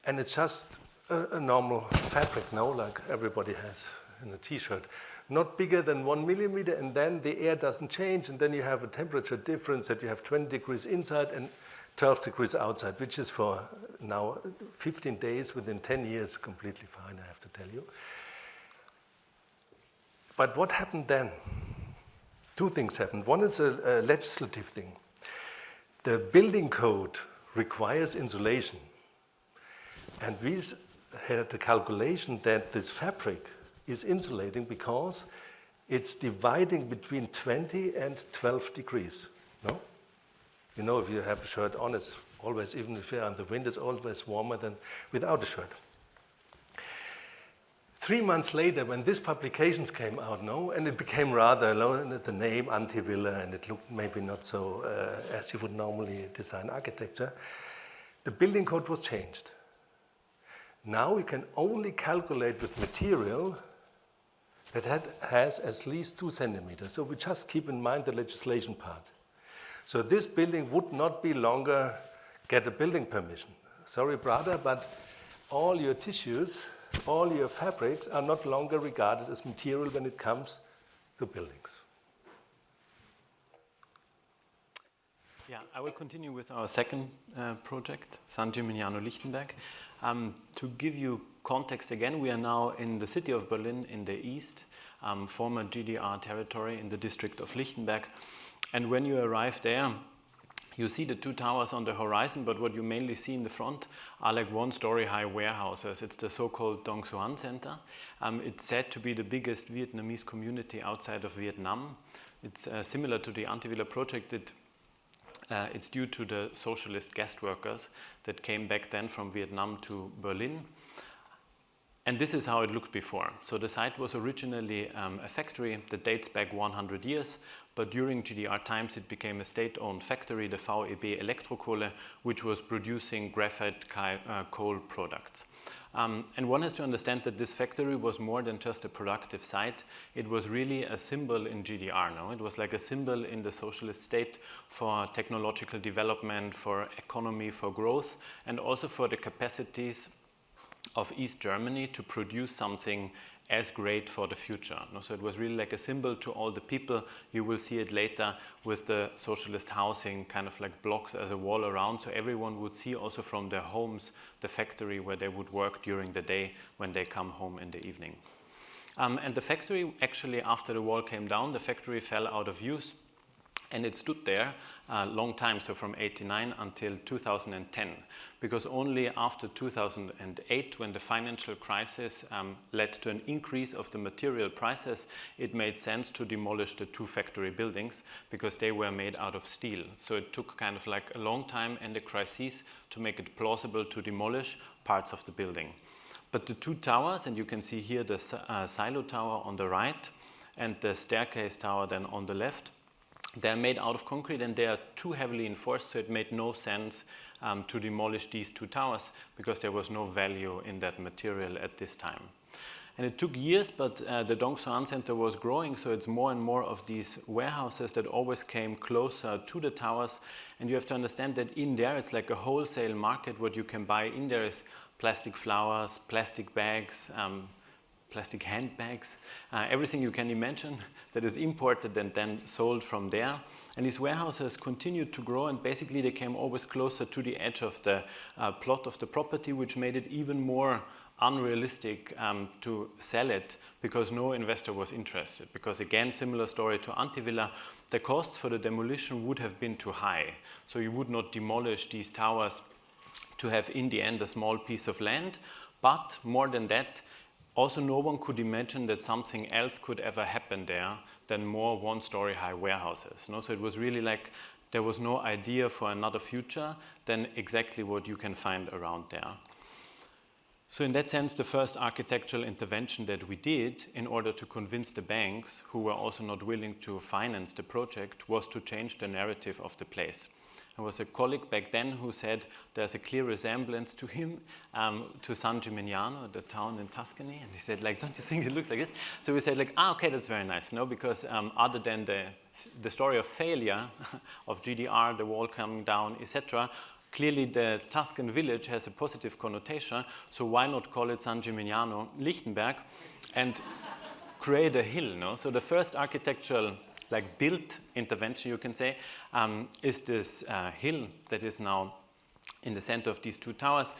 And it's just a normal fabric like everybody has in a t-shirt. Not bigger than 1 millimeter, and then the air doesn't change, and then you have a temperature difference that you have 20 degrees inside and 12 degrees outside, which is for now 15 days within 10 years completely fine, I have to tell you. But what happened then? Two things happened. One is a legislative thing. The building code requires insulation. And we had the calculation that this fabric is insulating because it's dividing between 20 and 12 degrees, if you have a shirt on, it's always, even if you're in the wind, it's always warmer than without a shirt. 3 months later, when these publications came out, and it became rather, the name anti-villa, and it looked maybe not so as you would normally design architecture, the building code was changed. Now we can only calculate with material that has at least 2 centimeters. So we just keep in mind the legislation part. So this building would not be longer get a building permission. Sorry, Prada, but all your tissues, all your fabrics are not longer regarded as material when it comes to buildings. Yeah, I will continue with our second project, San Gimignano Lichtenberg. To give you context again, we are now in the city of Berlin in the east, former GDR territory in the district of Lichtenberg. And when you arrive there, you see the 2 towers on the horizon, but what you mainly see in the front are like 1-story high warehouses. It's the so-called Dong Xuan Center. It's said to be the biggest Vietnamese community outside of Vietnam. It's similar to the anti-villa project. It It's due to the socialist guest workers that came back then from Vietnam to Berlin. And this is how it looked before. So the site was originally a factory that dates back 100 years, but during GDR times it became a state-owned factory, the VEB Elektrokohle, which was producing graphite coal products. And one has to understand that this factory was more than just a productive site. It was really a symbol in GDR, no? It was like a symbol in the socialist state for technological development, for economy, for growth, and also for the capacities of East Germany to produce something as great for the future. No? So it was really like a symbol to all the people. You will see it later with the socialist housing, kind of like blocks as a wall around, so everyone would see also from their homes the factory where they would work during the day when they come home in the evening. And the factory, actually, after the wall came down, the factory fell out of use. And it stood there a long time, so from 89 until 2010, because only after 2008, when the financial crisis led to an increase of the material prices, it made sense to demolish the two factory buildings because they were made out of steel. So it took kind of like a long time and a crisis to make it plausible to demolish parts of the building. But the two towers, and you can see here the silo tower on the right and the staircase tower then on the left, they're made out of concrete and they are too heavily enforced, so it made no sense to demolish these two towers because there was no value in that material at this time. And it took years, but the Dong Xuan Center was growing, so it's more and more of these warehouses that always came closer to the towers. And you have to understand that in there, it's like a wholesale market. What you can buy in there is plastic flowers, plastic bags, plastic handbags, everything you can imagine that is imported and then sold from there. And these warehouses continued to grow, and basically they came always closer to the edge of the plot of the property, which made it even more unrealistic to sell it because no investor was interested. Because again, similar story to Antivilla, the costs for the demolition would have been too high. So you would not demolish these towers to have in the end a small piece of land, but more than that, also, no one could imagine that something else could ever happen there than more one-story high warehouses. No? So it was really like there was no idea for another future than exactly what you can find around there. So in that sense, the first architectural intervention that we did in order to convince the banks, who were also not willing to finance the project, was to change the narrative of the place. There was a colleague back then who said there's a clear resemblance to him, to San Gimignano, the town in Tuscany. And he said, like, don't you think it looks like this? So we said, like, okay, that's very nice, no? Because other than the story of failure of GDR, the wall coming down, etc., clearly the Tuscan village has a positive connotation, so why not call it San Gimignano, Lichtenberg, and create a hill, no? So the first architectural built intervention, you can say, is this hill that is now in the center of these two towers.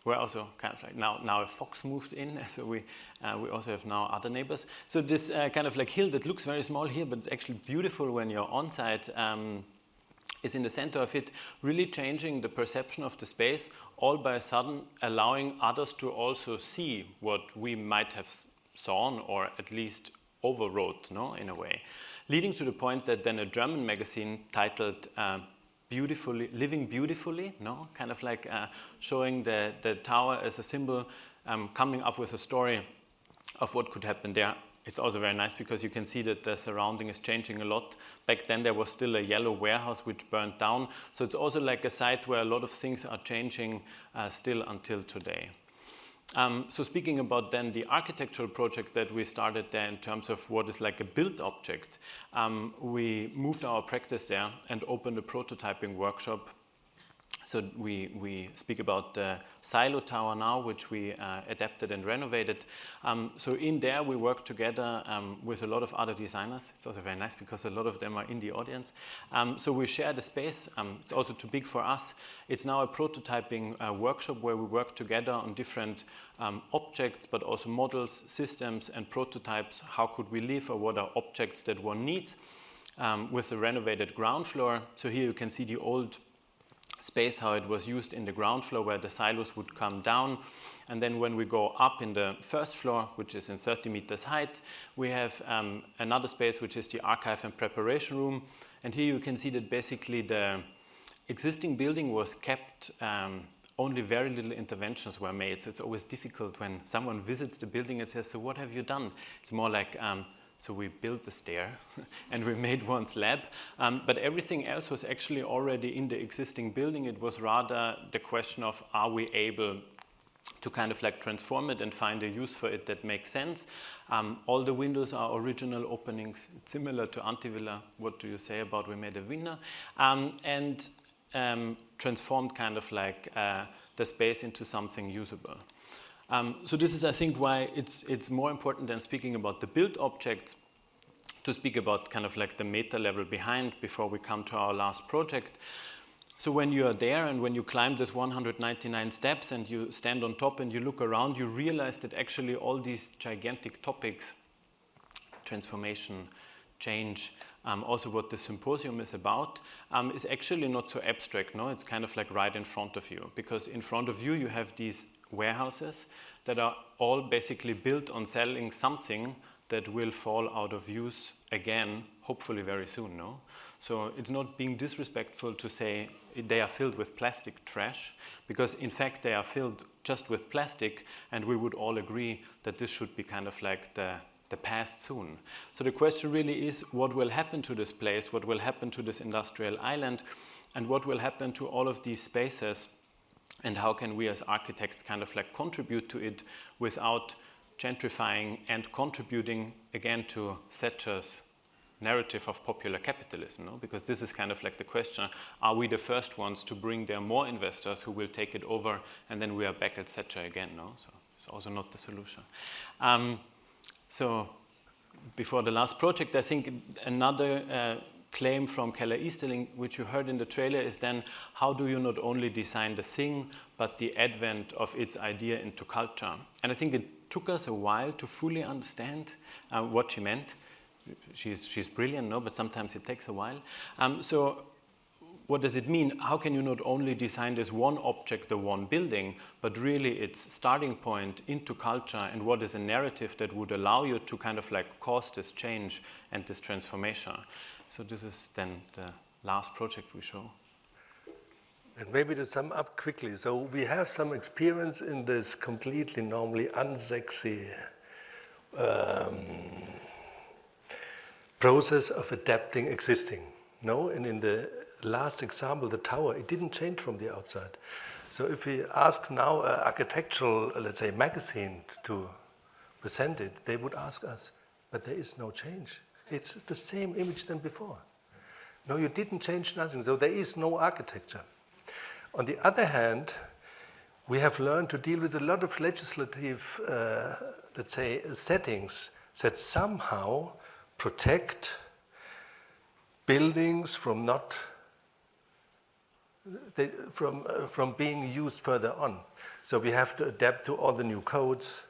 We're also kind of like now a fox moved in, so we also have now other neighbors. So this kind of like hill that looks very small here, but it's actually beautiful when you're on site, is in the center of it, really changing the perception of the space, all by a sudden allowing others to also see what we might have saw or at least overwrote, no, in a way, leading to the point that then a German magazine titled Living Beautifully, no, kind of like showing the tower as a symbol, coming up with a story of what could happen there. It's also very nice because you can see that the surrounding is changing a lot. Back then there was still a yellow warehouse which burned down, so it's also like a site where a lot of things are changing still until today. So speaking about then the architectural project that we started there in terms of what is like a built object, we moved our practice there and opened a prototyping workshop. So we speak about the silo tower now, which we adapted and renovated. So in there we work together with a lot of other designers. It's also very nice because a lot of them are in the audience. So we share the space. It's also too big for us. It's now a prototyping workshop where we work together on different objects, but also models, systems, and prototypes. How could we live, or what are objects that one needs with the renovated ground floor. So here you can see the old space, how it was used in the ground floor where the silos would come down. And then when we go up in the first floor, which is in 30 meters height, we have another space which is the archive and preparation room. And here you can see that basically the existing building was kept, only very little interventions were made. So it's always difficult when someone visits the building and says, so what have you done? It's more like, so we built the stair and we made one slab, but everything else was actually already in the existing building. It was rather the question of, are we able to kind of like transform it and find a use for it that makes sense? All the windows are original openings, it's similar to Antivilla. What do you say about we made a window? And transformed kind of like the space into something usable. So this is, I think, why it's more important than speaking about the built objects to speak about kind of like the meta level behind before we come to our last project. So when you are there and when you climb this 199 steps and you stand on top and you look around, you realize that actually all these gigantic topics, transformation, change, also what the symposium is about, is actually not so abstract, no? It's kind of like right in front of you, because in front of you, you have these warehouses that are all basically built on selling something that will fall out of use again, hopefully very soon, no? So it's not being disrespectful to say they are filled with plastic trash, because in fact they are filled just with plastic, and we would all agree that this should be kind of like the past soon. So the question really is, what will happen to this place? What will happen to this industrial island? And what will happen to all of these spaces? And how can we as architects kind of like contribute to it without gentrifying and contributing again to Thatcher's narrative of popular capitalism, no? Because this is kind of like the question, are we the first ones to bring there more investors who will take it over, and then we are back at Thatcher again, no? So it's also not the solution. So before the last project, I think another claim from Keller Easterling, which you heard in the trailer, is then how do you not only design the thing, but the advent of its idea into culture? And I think it took us a while to fully understand what she meant. She's brilliant, no, but sometimes it takes a while. So what does it mean? How can you not only design this one object, the one building, but really its starting point into culture, and what is a narrative that would allow you to kind of like cause this change and this transformation? So this is then the last project we show. And maybe to sum up quickly, so we have some experience in this completely normally unsexy process of adapting existing. No, and in the last example, the tower, it didn't change from the outside. So if we ask now an architectural, let's say, magazine to present it, they would ask us, but there is no change. It's the same image than before. No, you didn't change nothing, so there is no architecture. On the other hand, we have learned to deal with a lot of legislative, let's say, settings that somehow protect buildings from from being used further on. So we have to adapt to all the new codes.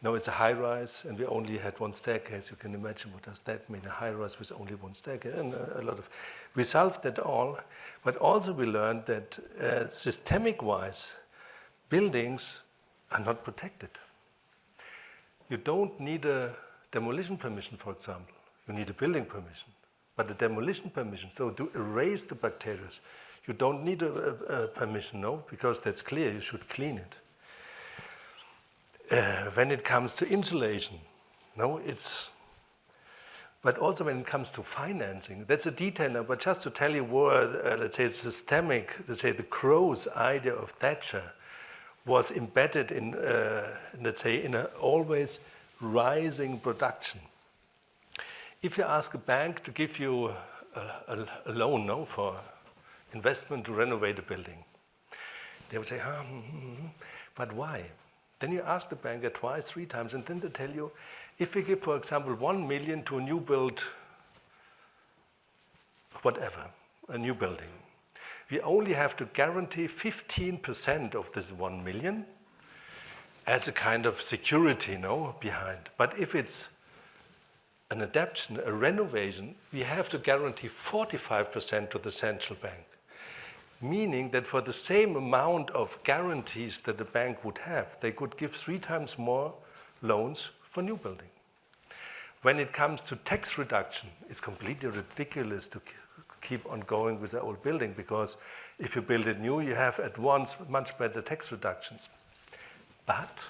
No, it's a high-rise, and we only had one staircase. You can imagine what does that mean, a high-rise with only one staircase, and a lot of... We solved that all, but also we learned that systemic-wise, buildings are not protected. You don't need a demolition permission, for example. You need a building permission, but a demolition permission, so to erase the bacteria, you don't need a permission, no, because that's clear, you should clean it. When it comes to insulation, no, it's... But also when it comes to financing, that's a detail now, but just to tell you where, let's say, systemic, let's say, the gross idea of Thatcher was embedded in, let's say, in an always rising production. If you ask a bank to give you a loan, no, for investment to renovate a building, they would say, but why? Then you ask the banker twice, 3 times, and then they tell you, if we give, for example, 1 million to a new build, whatever, a new building, we only have to guarantee 15% of this 1 million as a kind of security, no, behind. But if it's an adaptation, a renovation, we have to guarantee 45% to the central bank. meaning that for the same amount of guarantees that the bank would have, they could give 3 times more loans for new building. When it comes to tax reduction, it's completely ridiculous to keep on going with the old building, because if you build it new, you have at once much better tax reductions. But,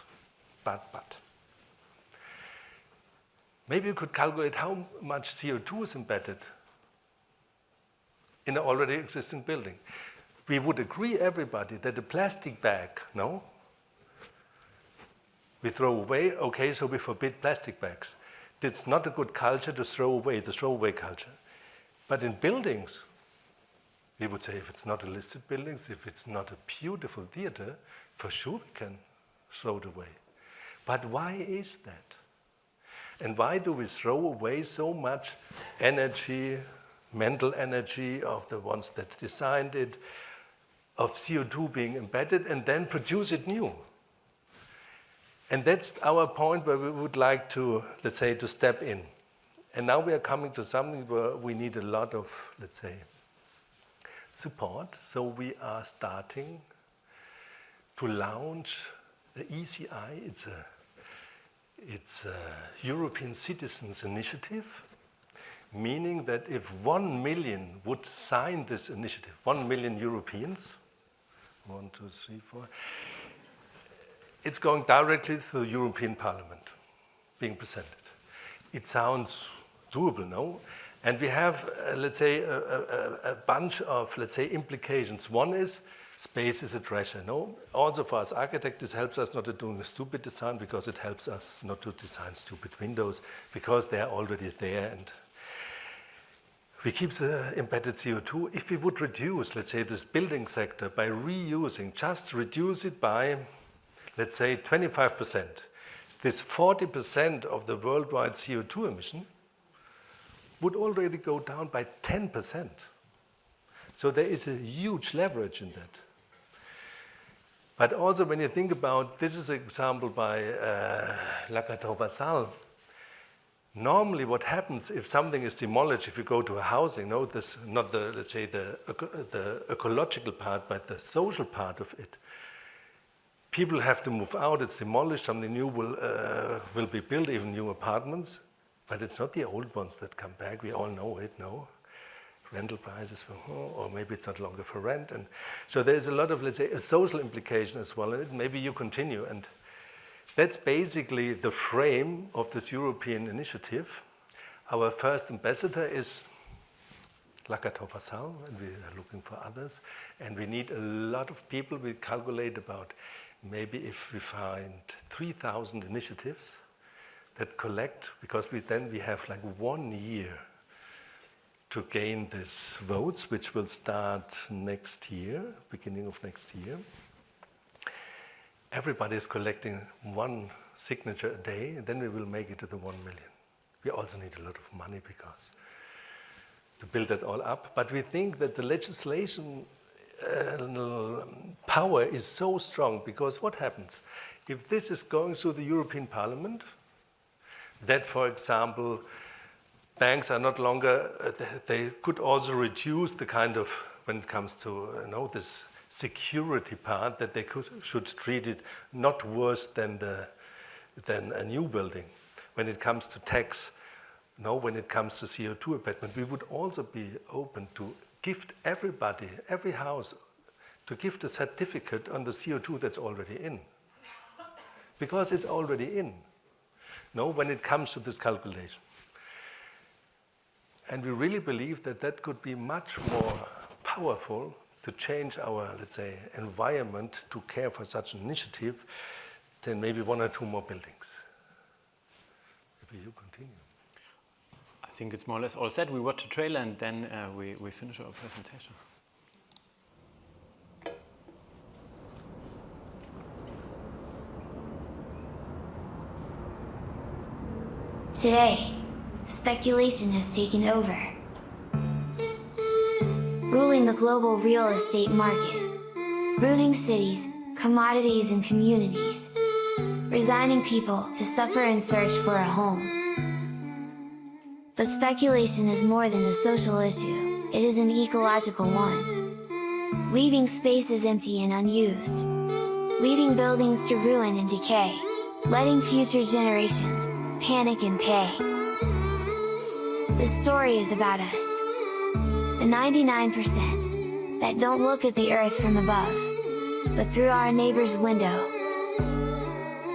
maybe you could calculate how much CO2 is embedded in an already existing building. We would agree, everybody, that the plastic bag, no? We throw away, okay, so we forbid plastic bags. It's not a good culture to throw away, the throwaway culture. But in buildings, we would say if it's not a listed buildings, if it's not a beautiful theater, for sure we can throw it away. But why is that? And why do we throw away so much energy, mental energy of the ones that designed it, of CO2 being embedded, and then produce it new? And that's our point where we would like to, let's say, to step in. And now we are coming to something where we need a lot of, let's say, support. So we are starting to launch the ECI. It's a European Citizens Initiative, meaning that if 1 million would sign this initiative, 1 million Europeans, 1, 2, 3, 4, it's going directly to the European Parliament, being presented. It sounds doable, no? And we have, let's say, a bunch of, let's say, implications. One is, space is a treasure, no? Also for us architects, this helps us not to do a stupid design, because it helps us not to design stupid windows, because they are already there, and we keep the embedded CO2. If we would reduce, let's say, this building sector by reusing, just reduce it by, let's say, 25%, this 40% of the worldwide CO2 emission would already go down by 10%. So there is a huge leverage in that. But also when you think about, this is an example by Lacatour-Vassal. Normally what happens if something is demolished, if you go to a housing, no, this, not the, let's say, the ecological part, but the social part of it. People have to move out, it's demolished, something new will be built, even new apartments. But it's not the old ones that come back, we all know it, no? Rental prices, or maybe it's not longer for rent. And so there's a lot of, let's say, a social implication as well in it. Maybe you continue. And that's basically the frame of this European initiative. Our first ambassador is Lacatour-Vassal, and we are looking for others. And we need a lot of people. We calculate about maybe if we find 3,000 initiatives that collect, because we have like 1 year to gain these votes, which will start next year, beginning of next year. Everybody is collecting 1 signature a day, and then we will make it to the 1 million. We also need a lot of money because to build that all up. But we think that the legislation power is so strong, because what happens? If this is going through the European Parliament, that, for example, banks are not longer, they could also reduce the kind of, when it comes to this security part, that they should treat it not worse than a new building. When it comes to tax, when it comes to CO2 abatement, we would also be open to gift everybody, every house, to gift a certificate on the CO2 that's already in. Because it's already in. When it comes to this calculation. And we really believe that that could be much more powerful to change our, let's say, environment to care for such an initiative than maybe 1 or 2 more buildings. Maybe you continue. I think it's more or less all said. We watch a trailer and then we finish our presentation. Today, speculation has taken over, ruling the global real estate market, ruining cities, commodities, and communities, resigning people to suffer in search for a home. But speculation is more than a social issue, it is an ecological one. leaving spaces empty and unused, leaving buildings to ruin and decay, letting future generations panic and pay. This story is about us, the 99% that don't look at the earth from above, but through our neighbor's window.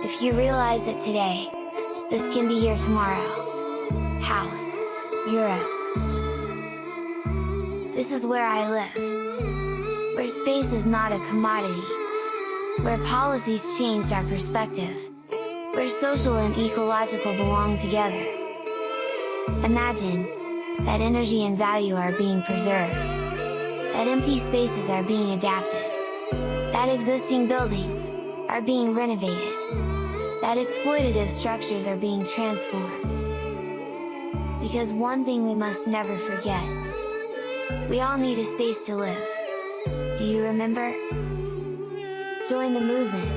If you realize that today, this can be your tomorrow. House, Europe. This is where I live, where space is not a commodity, where policies changed our perspective, where social and ecological belong together. Imagine that energy and value are being preserved, that empty spaces are being adapted, that existing buildings are being renovated, that exploitative structures are being transformed. Because one thing we must never forget, we all need a space to live. Do you remember? Join the movement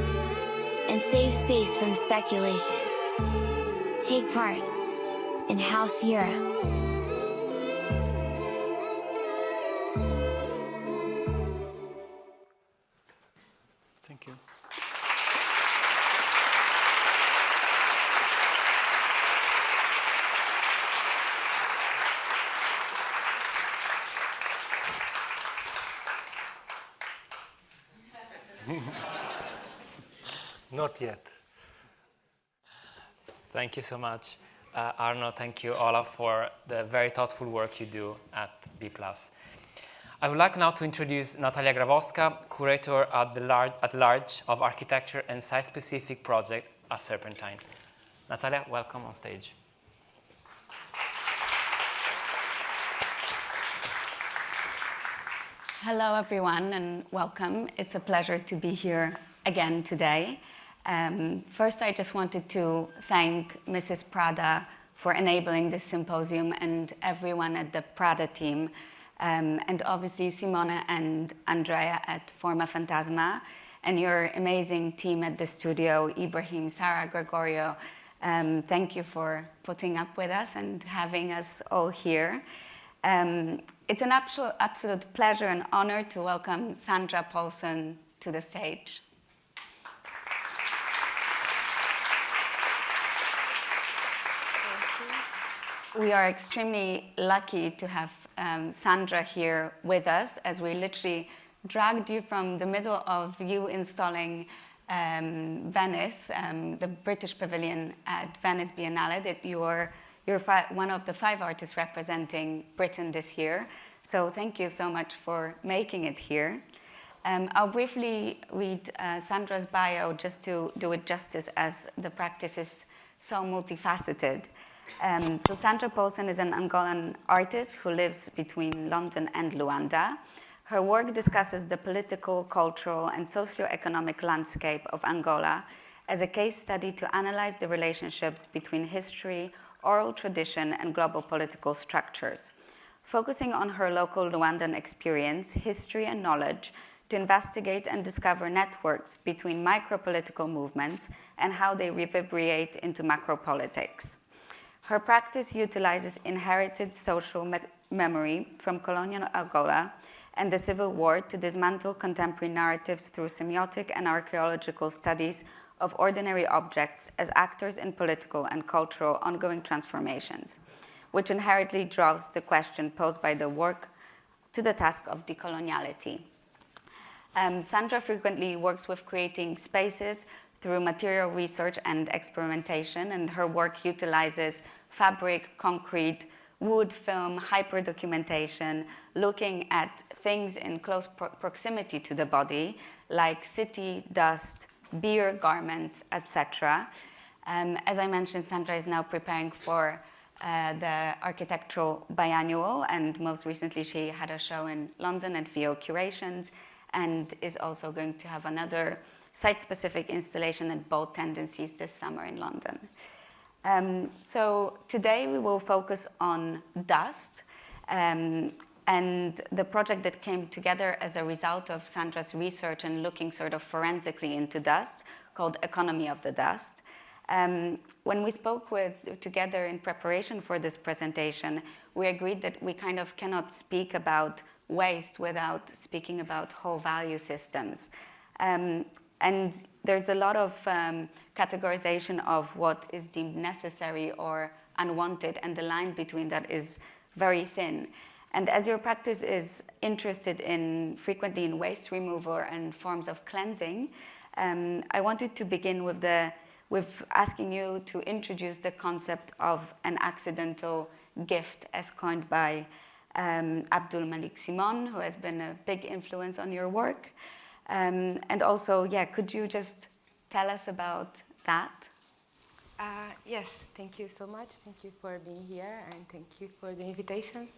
and save space from speculation. Take part in House Europe. Thank you. Not yet. Thank you so much, Arno. Thank you, Olaf, for the very thoughtful work you do at B+. I would like now to introduce NATALIA GRABOWSKA, curator at large of architecture and site-specific project at Serpentine. NATALIA, welcome on stage. Hello, everyone, and welcome. It's a pleasure to be here again today. First, I just wanted to thank Mrs. Prada for enabling this symposium and everyone at the Prada team, and obviously Simone and Andrea at Formafantasma, and your amazing team at the studio, Ibrahim, Sarah, Gregorio. Thank you for putting up with us and having us all here. It's an absolute pleasure and honor to welcome Sandra Poulson to the stage. We are extremely lucky to have Sandra here with us, as we literally dragged you from the middle of you installing Venice, the British Pavilion at Venice Biennale, that you're one of the 5 artists representing Britain this year. So thank you so much for making it here. I'll briefly read Sandra's bio just to do it justice, as the practice is so multifaceted. So Sandra Poulson is an Angolan artist who lives between London and Luanda. Her work discusses the political, cultural, and socio-economic landscape of Angola as a case study to analyze the relationships between history, oral tradition, and global political structures, focusing on her local Luandan experience, history, and knowledge to investigate and discover networks between micro-political movements and how they reverberate into macro-politics. Her practice utilizes inherited social memory from colonial Angola and the Civil War to dismantle contemporary narratives through semiotic and archaeological studies of ordinary objects as actors in political and cultural ongoing transformations, which inherently draws the question posed by the work to the task of decoloniality. Sandra frequently works with creating spaces through material research and experimentation, and her work utilizes fabric, concrete, wood, film, hyperdocumentation, looking at things in close proximity to the body, like city, dust, beer, garments, etc. As I mentioned, Sandra is now preparing for the architectural biannual, and most recently she had a show in London at VO Curations, and is also going to have another site-specific installation at Bold Tendencies this summer in London. So today we will focus on dust, and the project that came together as a result of Sandra's research and looking sort of forensically into dust, called Economy of the Dust. When we spoke together in preparation for this presentation, we agreed that we kind of cannot speak about waste without speaking about whole value systems. And there's a lot of categorization of what is deemed necessary or unwanted, and the line between that is very thin. And as your practice is interested frequently in waste removal and forms of cleansing, I wanted to begin with asking you to introduce the concept of an accidental gift as coined by Abdul Malik Simon, who has been a big influence on your work. And also, could you just tell us about that? Yes, thank you so much. Thank you for being here, and thank you for the invitation.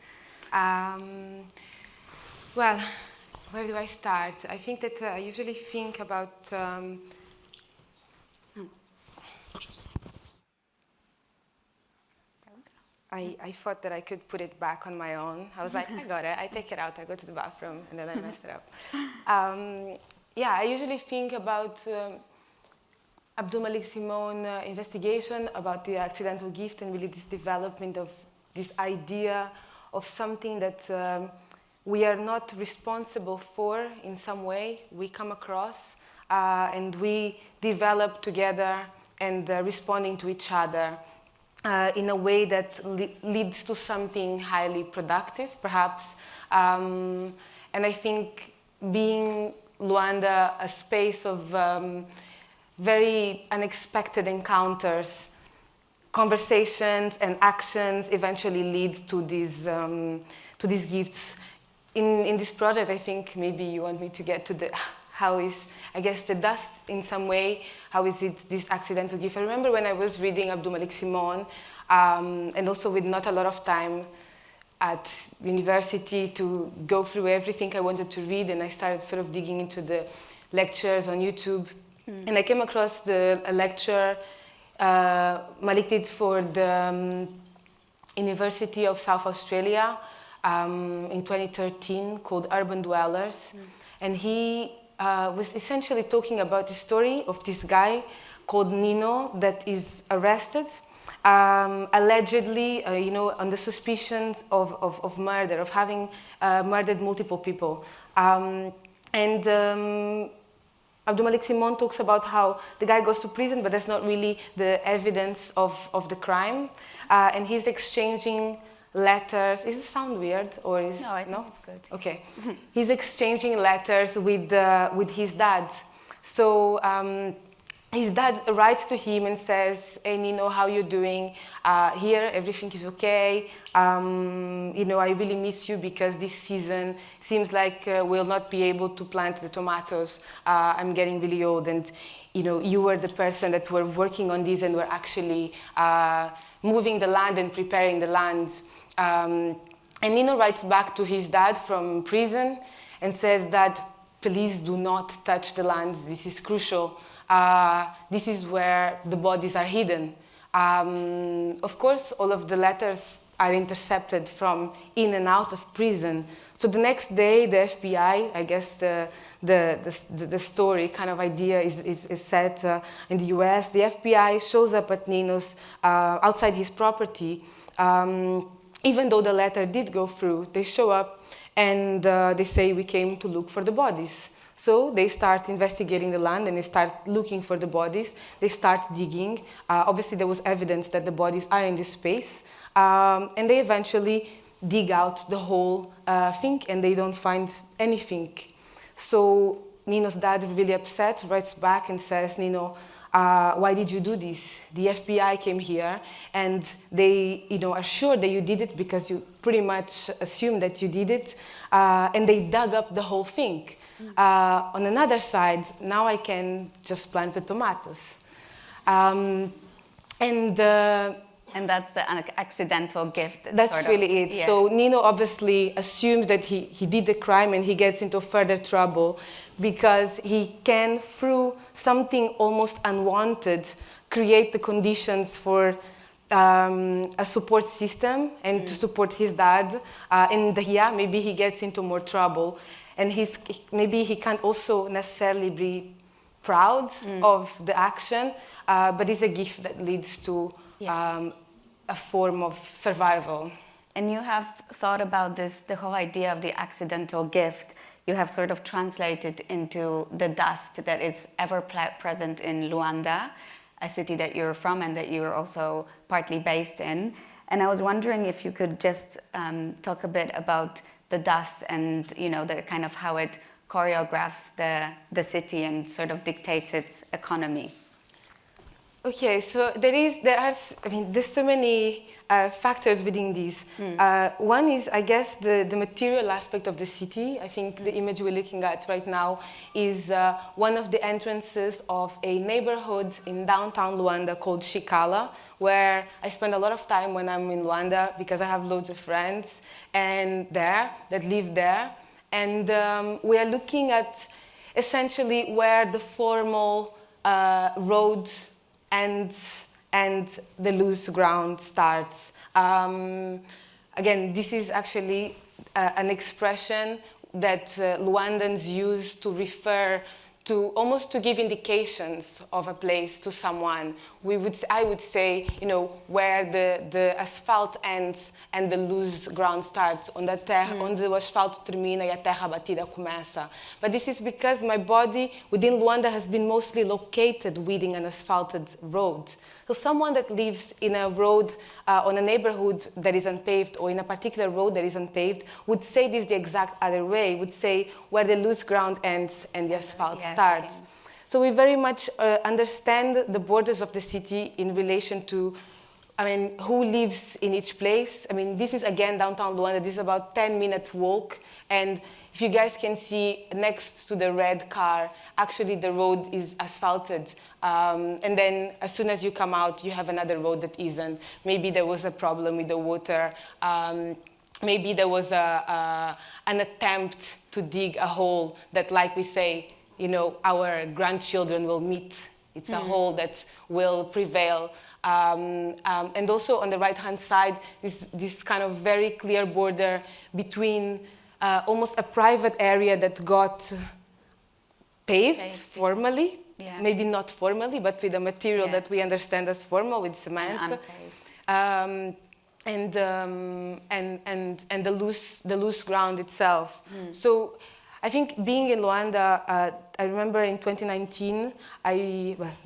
Well, where do I start? I think that I usually think about I thought that I could put it back on my own. I was like, I got it. I take it out. I go to the bathroom, and then I mess it up. I usually think about Abdul Malik Simon investigation about the accidental gift and really this development of this idea of something that we are not responsible for in some way. We come across and we develop together and responding to each other in a way that leads to something highly productive, perhaps. And I think being Luanda a space of very unexpected encounters, conversations and actions eventually lead to these gifts. In this project, I think maybe you want me to get to how is, I guess, the dust in some way, how is it this accidental gift? I remember when I was reading Abdul Malik Simon, and also with not a lot of time at university to go through everything I wanted to read, and I started sort of digging into the lectures on YouTube. And I came across a lecture Malik did for the University of South Australia in 2013 called Urban Dwellers. And he was essentially talking about the story of this guy called Nino that is arrested, allegedly, on the suspicions of murder, of having murdered multiple people. Abdul Malik Simon talks about how the guy goes to prison, but that's not really the evidence of the crime. And he's exchanging letters. Does it sound weird? Or is no, I think it's good. Okay. He's exchanging letters with his dad. So his dad writes to him and says, "Hey Nino, how you doing? Here, everything is okay. I really miss you because this season seems like we'll not be able to plant the tomatoes. I'm getting really old, and you were the person that were working on this and were actually moving the land and preparing the land." And Nino writes back to his dad from prison and says that, "Please do not touch the land. This is crucial. This is where the bodies are hidden." Of course, all of the letters are intercepted from in and out of prison. So the next day, the FBI, I guess the story kind of idea is set in the US. The FBI shows up at Nino's, outside his property. Even though the letter did go through, they show up and they say, "We came to look for the bodies." So they start investigating the land and they start looking for the bodies. They start digging. Obviously, there was evidence that the bodies are in this space. And they eventually dig out the whole thing and they don't find anything. So Nino's dad, really upset, writes back and says, "Nino, why did you do this? The FBI came here and they are sure that you did it because you pretty much assume that you did it. And they dug up the whole thing. On another side, now I can just plant the tomatoes." And that's the accidental gift. That's really it. Yeah. So Nino obviously assumes that he did the crime and he gets into further trouble because he can, through something almost unwanted, create the conditions for a support system and to support his dad. Maybe he gets into more trouble. And maybe he can't also necessarily be proud of the action, but it's a gift that leads to a form of survival. And you have thought about this, the whole idea of the accidental gift. You have sort of translated into the dust that is ever present in Luanda, a city that you're from and that you're also partly based in. And I was wondering if you could just talk a bit about the dust and, you know, the kind of how it choreographs the city and sort of dictates its economy. Okay, so there's so many factors within this. One is, I guess, the material aspect of the city. I think the image we're looking at right now is one of the entrances of a neighborhood in downtown Luanda called Chikala, where I spend a lot of time when I'm in Luanda because I have loads of friends that live there. And we are looking at essentially where the formal road ends and the loose ground starts. Again, this is actually an expression that Luandans use to refer to, almost to give indications of a place to someone. I would say, you know, where the asphalt ends and the loose ground starts, onde o asfalto termina e a terra batida começa. But this is because my body within Luanda has been mostly located within an asphalted road. So someone that lives in a road, on a neighborhood that is unpaved, or in a particular road that is unpaved, would say this the exact other way, would say where the loose ground ends and the asphalt starts. So we very much understand the borders of the city in relation to, who lives in each place. This is again downtown Luanda. This is about 10-minute walk, and if you guys can see next to the red car, actually the road is asphalted. And then as soon as you come out, you have another road that isn't. Maybe there was a problem with the water. Maybe there was an attempt to dig a hole that, like we say, you know, our grandchildren will meet. It's a hole that will prevail. And also on the right-hand side, this kind of very clear border between almost a private area that got paved formally, maybe not formally, but with a material that we understand as formal, with cement, and the loose ground itself. So I think being in Luanda, I remember in 2019,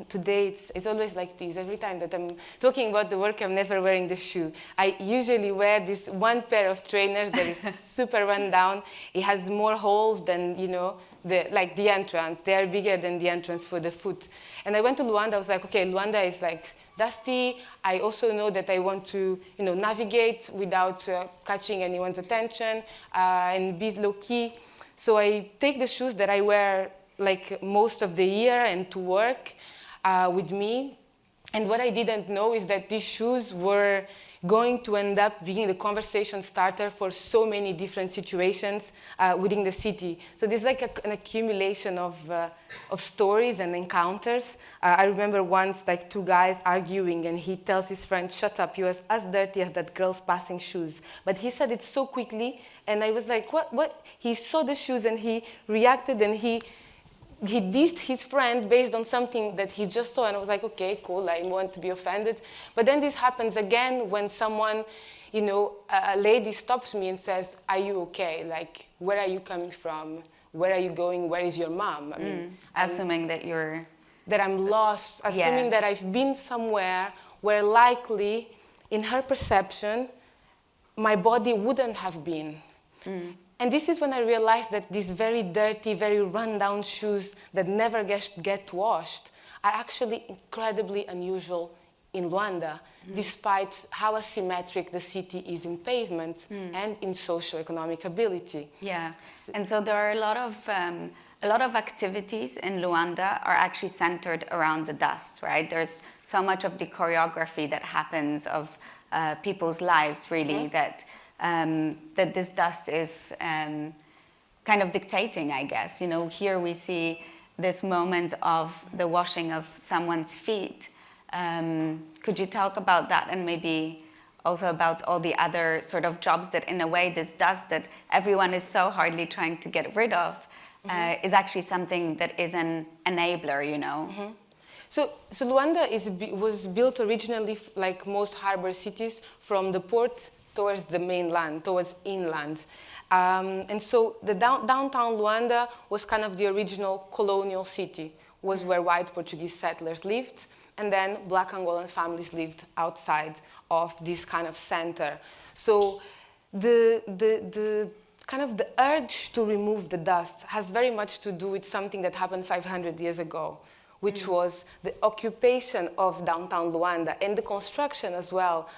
today it's always like this. Every time that I'm talking about the work, I'm never wearing the shoe. I usually wear this one pair of trainers that is super run down. It has more holes than, you know, the entrance. They are bigger than the entrance for the foot. And I went to Luanda. I was like, okay, Luanda is like dusty. I also know that I want to, you know, navigate without catching anyone's attention and be low key. So I take the shoes that I wear like most of the year and to work with me. And what I didn't know is that these shoes were going to end up being the conversation starter for so many different situations within the city. So there's like an accumulation of stories and encounters. I remember once like two guys arguing, and he tells his friend, "Shut up, you're as dirty as that girl's passing shoes." But he said it so quickly, and I was like, what? He saw the shoes and he reacted, and he dissed his friend based on something that he just saw, and I was like, okay, cool, I won't be offended. But then this happens again when someone, you know, a lady stops me and says, "Are you okay? Like, where are you coming from? Where are you going? Where is your mom?" Assuming that I'm lost, assuming that I've been somewhere where likely, in her perception, my body wouldn't have been. And this is when I realized that these very dirty, very run-down shoes that never get washed are actually incredibly unusual in Luanda, despite how asymmetric the city is in pavement and in socioeconomic ability. Yeah, and so there are a lot of activities in Luanda are actually centered around the dust, right? There's so much of the choreography that happens of people's lives, really, that this dust is kind of dictating, I guess. You know, here we see this moment of the washing of someone's feet. Could you talk about that, and maybe also about all the other sort of jobs that, in a way, this dust that everyone is so hardly trying to get rid of is actually something that is an enabler, you know? So Luanda was built originally, like most harbor cities, from the port towards the mainland, towards inland. And so the downtown Luanda was kind of the original colonial city, was where white Portuguese settlers lived, and then black Angolan families lived outside of this kind of center. So the kind of the urge to remove the dust has very much to do with something that happened 500 years ago, which was the occupation of downtown Luanda and the construction as well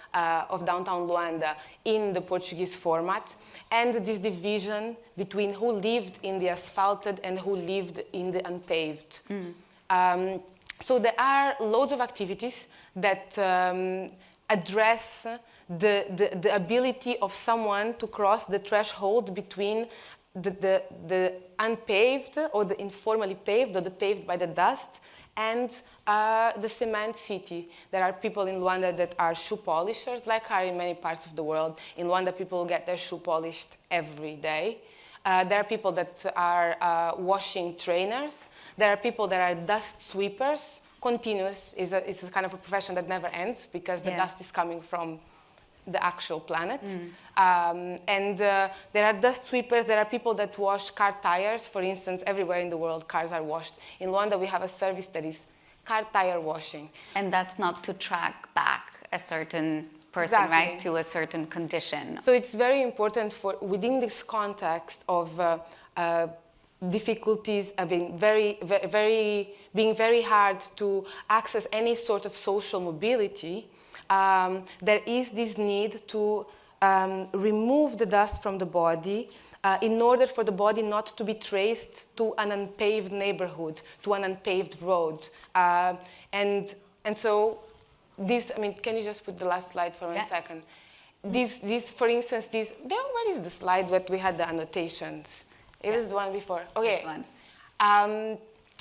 of downtown Luanda in the Portuguese format, and this division between who lived in the asphalted and who lived in the unpaved. So there are loads of activities that address the ability of someone to cross the threshold between the unpaved or the informally paved or the paved by the dust and the cement city. There are people in Luanda that are shoe polishers, like are in many parts of the world. In Luanda, people get their shoe polished every day. There are people that are washing trainers. There are people that are dust sweepers. Continuous is a kind of a profession that never ends because the dust is coming from the actual planet. And there are dust sweepers. There are people that wash car tires. For instance, everywhere in the world, cars are washed. In Luanda, we have a service that is car tire washing. And that's not to track back a certain person, right, to a certain condition. So it's very important for, within this context of difficulties of being very hard to access any sort of social mobility, there is this need to remove the dust from the body in order for the body not to be traced to an unpaved neighborhood, to an unpaved road. And so this, I mean, can you just put the last slide for 1 second? This, for instance, where is the slide that we had the annotations? It was the one before. Okay. This one.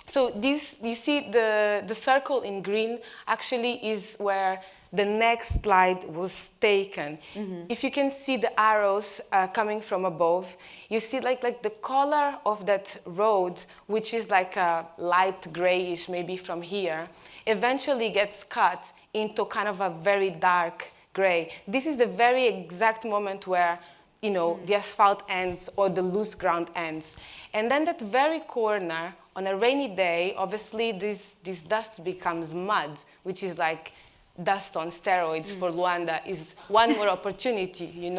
So this, you see the circle in green actually is where the next slide was taken. If you can see the arrows coming from above, you see like the color of that road, which is like a light grayish maybe from here, eventually gets cut into kind of a very dark gray. This is the very exact moment where the asphalt ends or the loose ground ends. And then that very corner, on a rainy day, obviously this dust becomes mud, which is like dust on steroids for Luanda, is one more opportunity,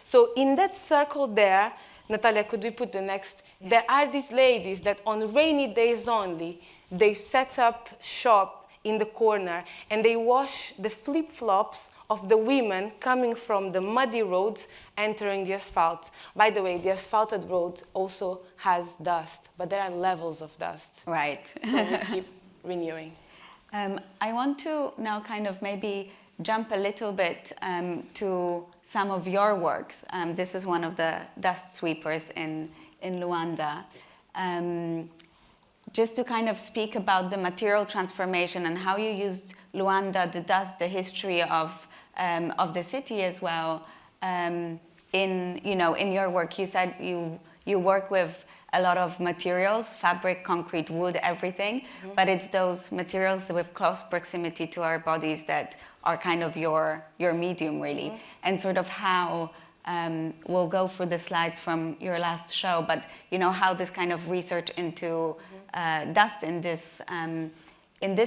So in that circle there, Natalia, could we put the next? There are these ladies that on rainy days only, they set up shop in the corner and they wash the flip-flops of the women coming from the muddy roads entering the asphalt. By the way, the asphalted road also has dust, but there are levels of dust. Right. So we keep renewing. I want to now kind of maybe jump a little bit to some of your works. This is one of the dust sweepers in Luanda. Just to kind of speak about the material transformation and how you used Luanda, the dust, the history of the city as well. In your work, you said you work with a lot of materials, fabric, concrete, wood, everything, but it's those materials with close proximity to our bodies that are kind of your medium, really. And sort of how, we'll go through the slides from your last show, but how this kind of research into dust in this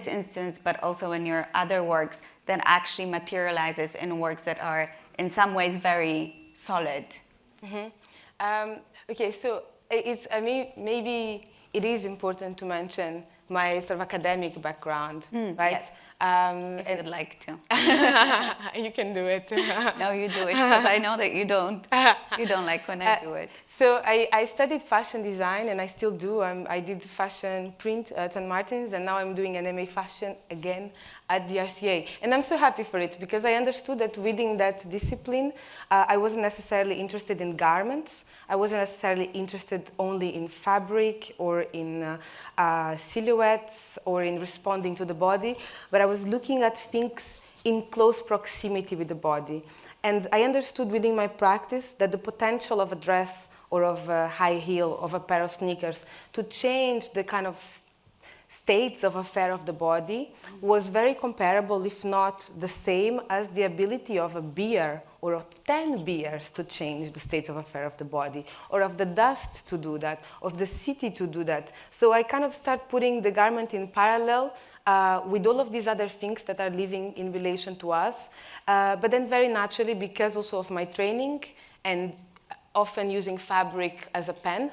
instance, but also in your other works, that actually materializes in works that are in some ways very solid. Okay, so maybe it is important to mention my sort of academic background, right? Yes. If you'd like to. You can do it. No, you do it, because I know that you don't like when I do it. So I studied fashion design, and I still do. I did fashion print at St. Martin's, and now I'm doing an MA fashion again at the RCA. And I'm so happy for it, because I understood that within that discipline, I wasn't necessarily interested in garments. I wasn't necessarily interested only in fabric or in silhouettes or in responding to the body, but I was looking at things in close proximity with the body. And I understood within my practice that the potential of a dress or of a high heel, of a pair of sneakers, to change the kind of states of affair of the body was very comparable, if not the same, as the ability of a beer or of 10 beers to change the states of affair of the body, or of the dust to do that, of the city to do that. So I kind of start putting the garment in parallel with all of these other things that are living in relation to us. But then very naturally, because also of my training and often using fabric as a pen,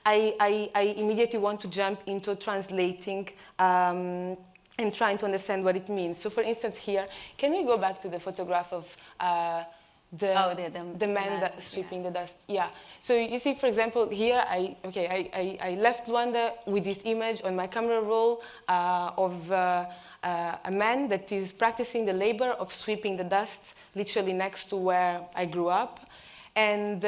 I immediately want to jump into translating and trying to understand what it means. So for instance here, can we go back to the photograph of the man that sweeping the dust? Yeah. So you see, for example, here I left Luanda with this image on my camera roll of a man that is practicing the labor of sweeping the dust, literally next to where I grew up. And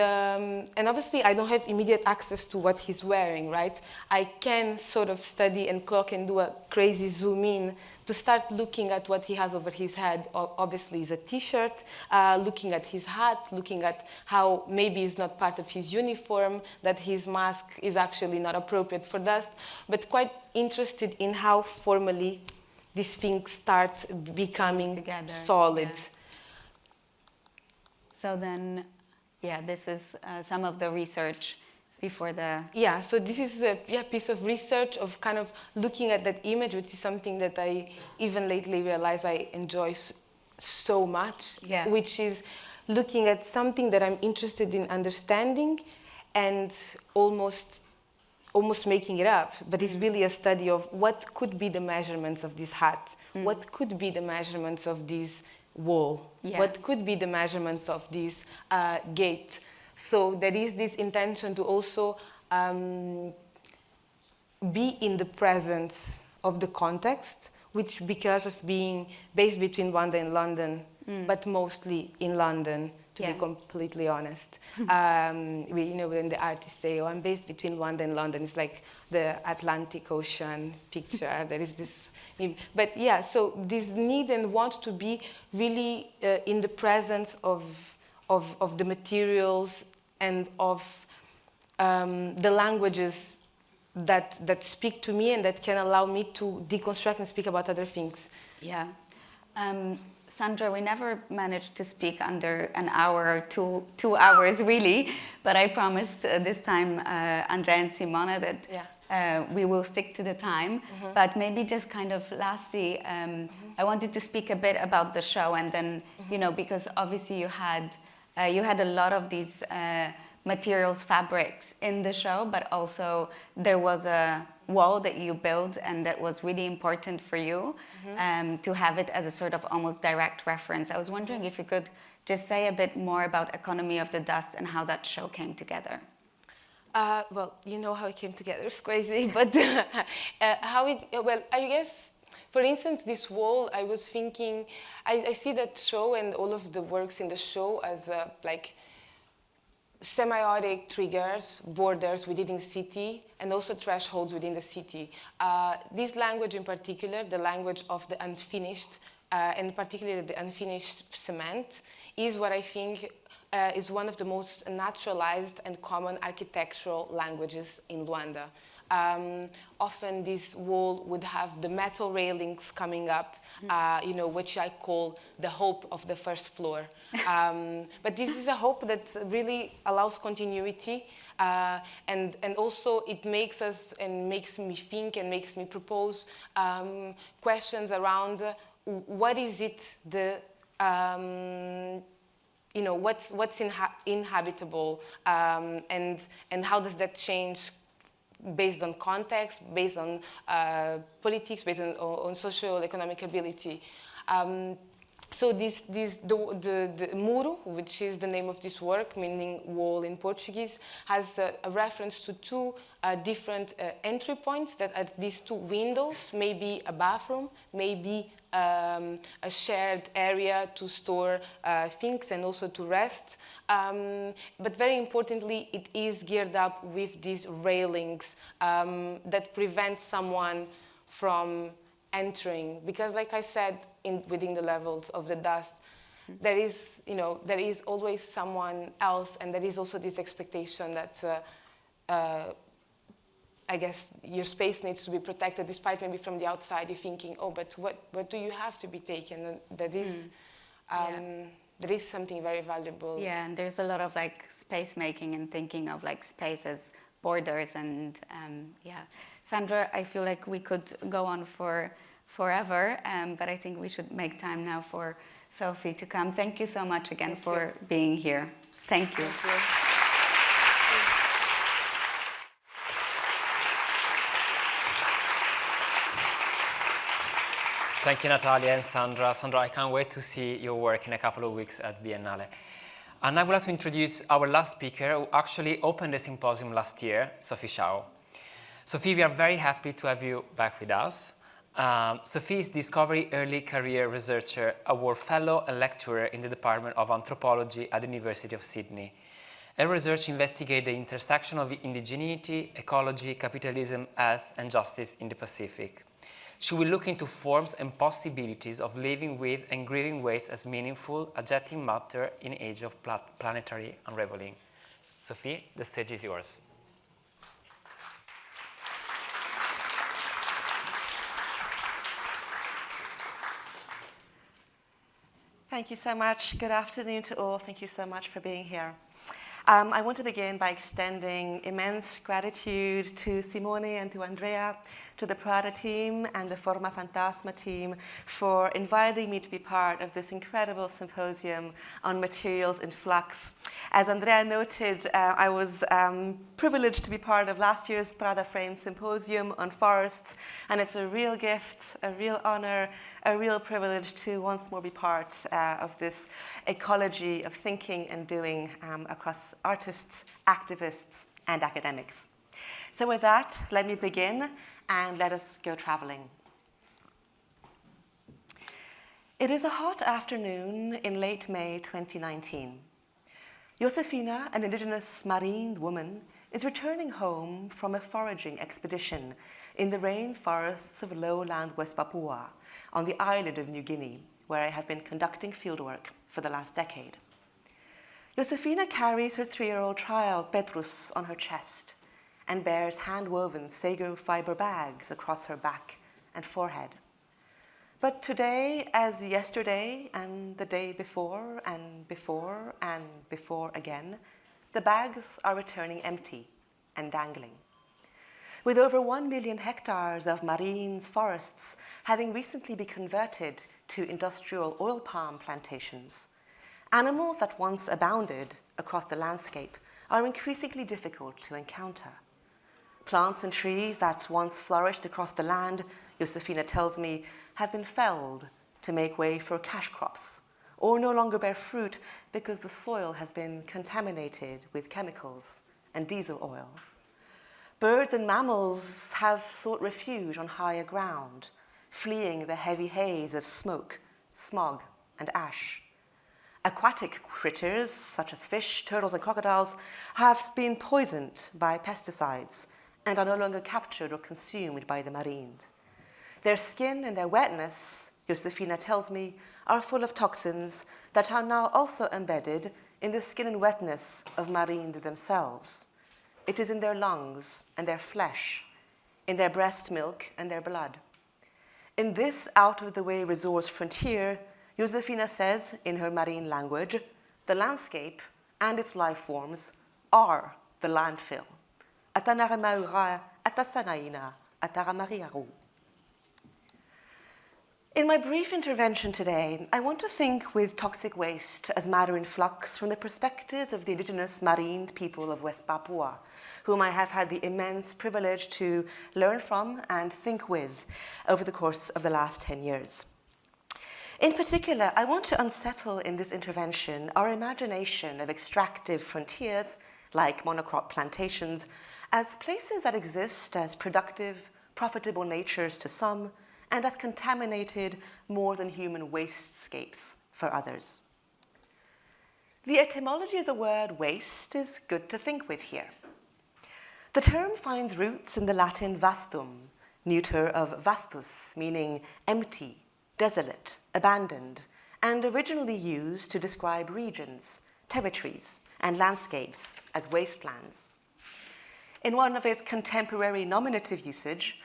obviously, I don't have immediate access to what he's wearing, right? I can sort of study and clock and do a crazy zoom in to start looking at what he has over his head. Obviously, it's a T-shirt, looking at his hat, looking at how maybe it's not part of his uniform, that his mask is actually not appropriate for dust, but quite interested in how formally these things start becoming together, solid. Yeah. So then, yeah, this is some of the research before the... Yeah, so this is a piece of research of kind of looking at that image, which is something that I even lately realize I enjoy so much, which is looking at something that I'm interested in understanding and almost making it up, but it's really a study of what could be the measurements of this hat, what could be the measurements of this wall, what could be the measurements of this gate. So there is this intention to also be in the presence of the context, which because of being based between Luanda and London, but mostly in London, to be completely honest. When the artists say, oh, I'm based between Luanda and London, it's like the Atlantic Ocean picture. There is this, but yeah, so this need and want to be really in the presence of the materials and of the languages that speak to me and that can allow me to deconstruct and speak about other things. Yeah. Sandra, we never managed to speak under an hour or 2 hours, really, but I promised this time Andrea and Simona that we will stick to the time. But maybe just kind of lastly, I wanted to speak a bit about the show, and then, because obviously you had a lot of these materials, fabrics in the show, but also there was a wall that you built and that was really important for you to have it as a sort of almost direct reference. I was wondering if you could just say a bit more about Economy of the Dust and how that show came together. Well, you know how it came together, it's crazy, but well, I guess, for instance, this wall, I was thinking, I see that show and all of the works in the show as like semiotic triggers, borders within the city, and also thresholds within the city. This language in particular, the language of the unfinished, and particularly the unfinished cement, is what I think is one of the most naturalized and common architectural languages in Luanda. Often this wall would have the metal railings coming up, which I call the hope of the first floor. But this is a hope that really allows continuity, and also it makes us and makes me think and makes me propose questions around what is it what's inhabitable, and how does that change based on context, based on politics, based on socio-economic ability. So the muro, which is the name of this work, meaning wall in Portuguese, has a reference to two different entry points that are these two windows, maybe a bathroom, maybe a shared area to store things and also to rest. But very importantly, it is geared up with these railings that prevent someone from entering, because like I said, within the levels of the dust, there is always someone else, and there is also this expectation that I guess your space needs to be protected, despite maybe from the outside you're thinking, oh, but what do you have to be taken? And that is, that is something very valuable. Yeah, and there's a lot of like space making and thinking of like space as borders and yeah. Sandra, I feel like we could go on for forever, but I think we should make time now for Sophie to come. Thank you so much again for being here. Thank you. Thank you. Thank you, Natalia and Sandra. Sandra, I can't wait to see your work in a couple of weeks at Biennale. And I would like to introduce our last speaker, who actually opened the symposium last year, Sophie Chao. Sophie, we are very happy to have you back with us. Sophie is Discovery Early Career Researcher Award Fellow and Lecturer in the Department of Anthropology at the University of Sydney. Her research investigates the intersection of indigeneity, ecology, capitalism, health, and justice in the Pacific. She will look into forms and possibilities of living with and grieving waste as meaningful, adjective matter in an age of planetary unraveling. Sophie, the stage is yours. Thank you so much. Good afternoon to all. Thank you so much for being here. I want to begin by extending immense gratitude to Simone and to Andrea, to the Prada team and the Formafantasma team for inviting me to be part of this incredible symposium on materials in flux. As Andrea noted, I was privileged to be part of last year's Prada Frame Symposium on forests, and it's a real gift, a real honor, a real privilege to once more be part of this ecology of thinking and doing across artists, activists, and academics. So with that, let me begin and let us go traveling. It is a hot afternoon in late May 2019. Josefina, an indigenous marine woman, is returning home from a foraging expedition in the rainforests of lowland West Papua on the island of New Guinea, where I have been conducting fieldwork for the last decade. Josefina carries her 3-year-old child, Petrus, on her chest and bears hand-woven sago fiber bags across her back and forehead. But today, as yesterday and the day before and before and before again, the bags are returning empty and dangling. With over 1 million hectares of marine forests having recently been converted to industrial oil palm plantations, animals that once abounded across the landscape are increasingly difficult to encounter. Plants and trees that once flourished across the land, Josefina tells me, have been felled to make way for cash crops, or no longer bear fruit because the soil has been contaminated with chemicals and diesel oil. Birds and mammals have sought refuge on higher ground, fleeing the heavy haze of smoke, smog, and ash. Aquatic critters, such as fish, turtles, and crocodiles, have been poisoned by pesticides and are no longer captured or consumed by the marines. Their skin and their wetness, Josefina tells me, are full of toxins that are now also embedded in the skin and wetness of marines themselves. It is in their lungs and their flesh, in their breast milk and their blood. In this out-of-the-way resource frontier, Josefina says, in her marine language, the landscape and its life forms are the landfill. In my brief intervention today, I want to think with toxic waste as matter in flux from the perspectives of the indigenous marine people of West Papua, whom I have had the immense privilege to learn from and think with over the course of the last 10 years. In particular, I want to unsettle in this intervention our imagination of extractive frontiers, like monocrop plantations, as places that exist as productive, profitable natures to some, and as contaminated, more than human wastescapes for others. The etymology of the word waste is good to think with here. The term finds roots in the Latin vastum, neuter of vastus, meaning empty, desolate, abandoned, and originally used to describe regions, territories, and landscapes as wastelands. In one of its contemporary nominative usage,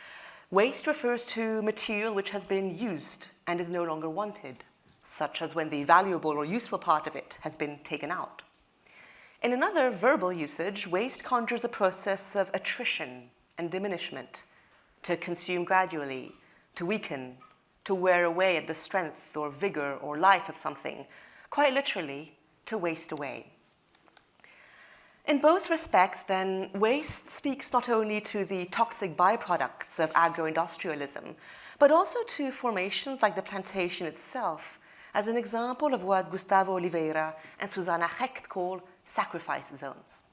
waste refers to material which has been used and is no longer wanted, such as when the valuable or useful part of it has been taken out. In another verbal usage, waste conjures a process of attrition and diminishment, to consume gradually, to weaken, to wear away at the strength or vigor or life of something, quite literally, to waste away. In both respects, then, waste speaks not only to the toxic byproducts of agro-industrialism, but also to formations like the plantation itself, as an example of what Gustavo Oliveira and Susanna Hecht call sacrifice zones.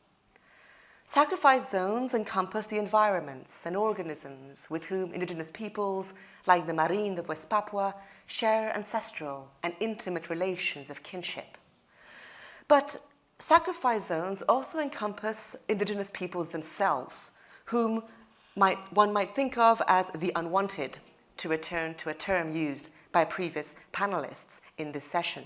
Sacrifice zones encompass the environments and organisms with whom indigenous peoples, like the Marine of West Papua, share ancestral and intimate relations of kinship. But sacrifice zones also encompass indigenous peoples themselves, whom one might think of as the unwanted, to return to a term used by previous panelists in this session.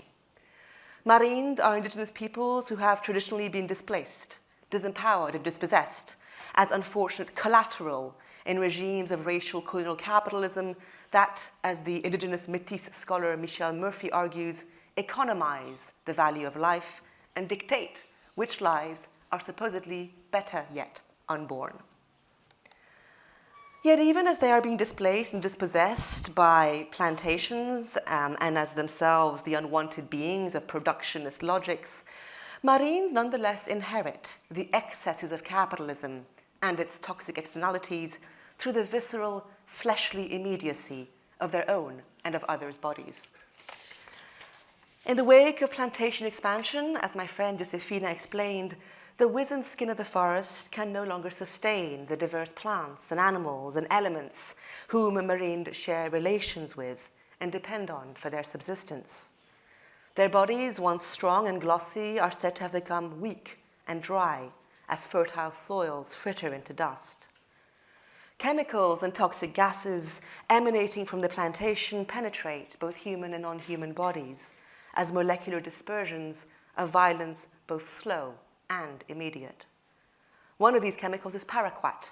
Marines are indigenous peoples who have traditionally been displaced, disempowered and dispossessed as unfortunate collateral in regimes of racial colonial capitalism that, as the indigenous Métis scholar Michelle Murphy argues, economize the value of life and dictate which lives are supposedly better yet unborn. Yet even as they are being displaced and dispossessed by plantations and as themselves the unwanted beings of productionist logics, Marines nonetheless inherit the excesses of capitalism and its toxic externalities through the visceral, fleshly immediacy of their own and of others' bodies. In the wake of plantation expansion, as my friend Josefina explained, the wizened skin of the forest can no longer sustain the diverse plants and animals and elements whom Marines share relations with and depend on for their subsistence. Their bodies, once strong and glossy, are said to have become weak and dry as fertile soils fritter into dust. Chemicals and toxic gases emanating from the plantation penetrate both human and non-human bodies as molecular dispersions of violence both slow and immediate. One of these chemicals is paraquat,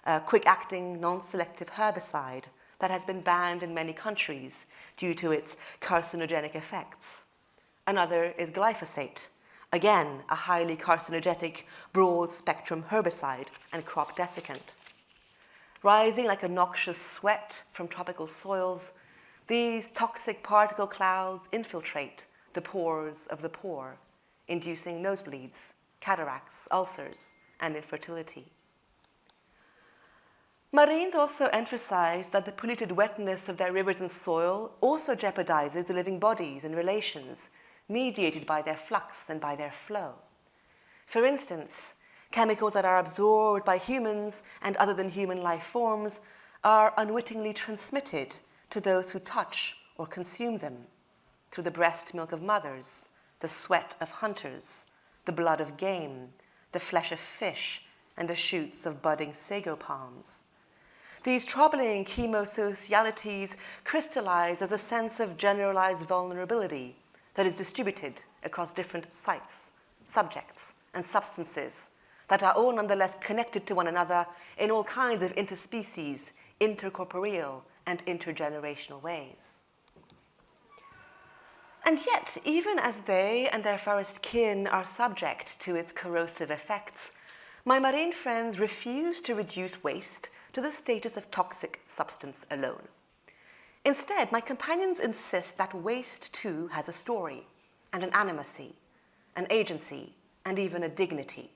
a quick-acting, non-selective herbicide that has been banned in many countries due to its carcinogenic effects. Another is glyphosate, again a highly carcinogenic, broad-spectrum herbicide and crop desiccant. Rising like a noxious sweat from tropical soils, these toxic particle clouds infiltrate the pores of the poor, inducing nosebleeds, cataracts, ulcers, and infertility. Marines also emphasize that the polluted wetness of their rivers and soil also jeopardizes the living bodies and relations mediated by their flux and by their flow. For instance, chemicals that are absorbed by humans and other than human life forms are unwittingly transmitted to those who touch or consume them through the breast milk of mothers, the sweat of hunters, the blood of game, the flesh of fish, and the shoots of budding sago palms. These troubling chemosocialities crystallize as a sense of generalized vulnerability that is distributed across different sites, subjects, and substances that are all nonetheless connected to one another in all kinds of interspecies, intercorporeal, and intergenerational ways. And yet, even as they and their forest kin are subject to its corrosive effects, my marine friends refuse to reduce waste to the status of toxic substance alone. Instead, my companions insist that waste too has a story, and an animacy, an agency, and even a dignity.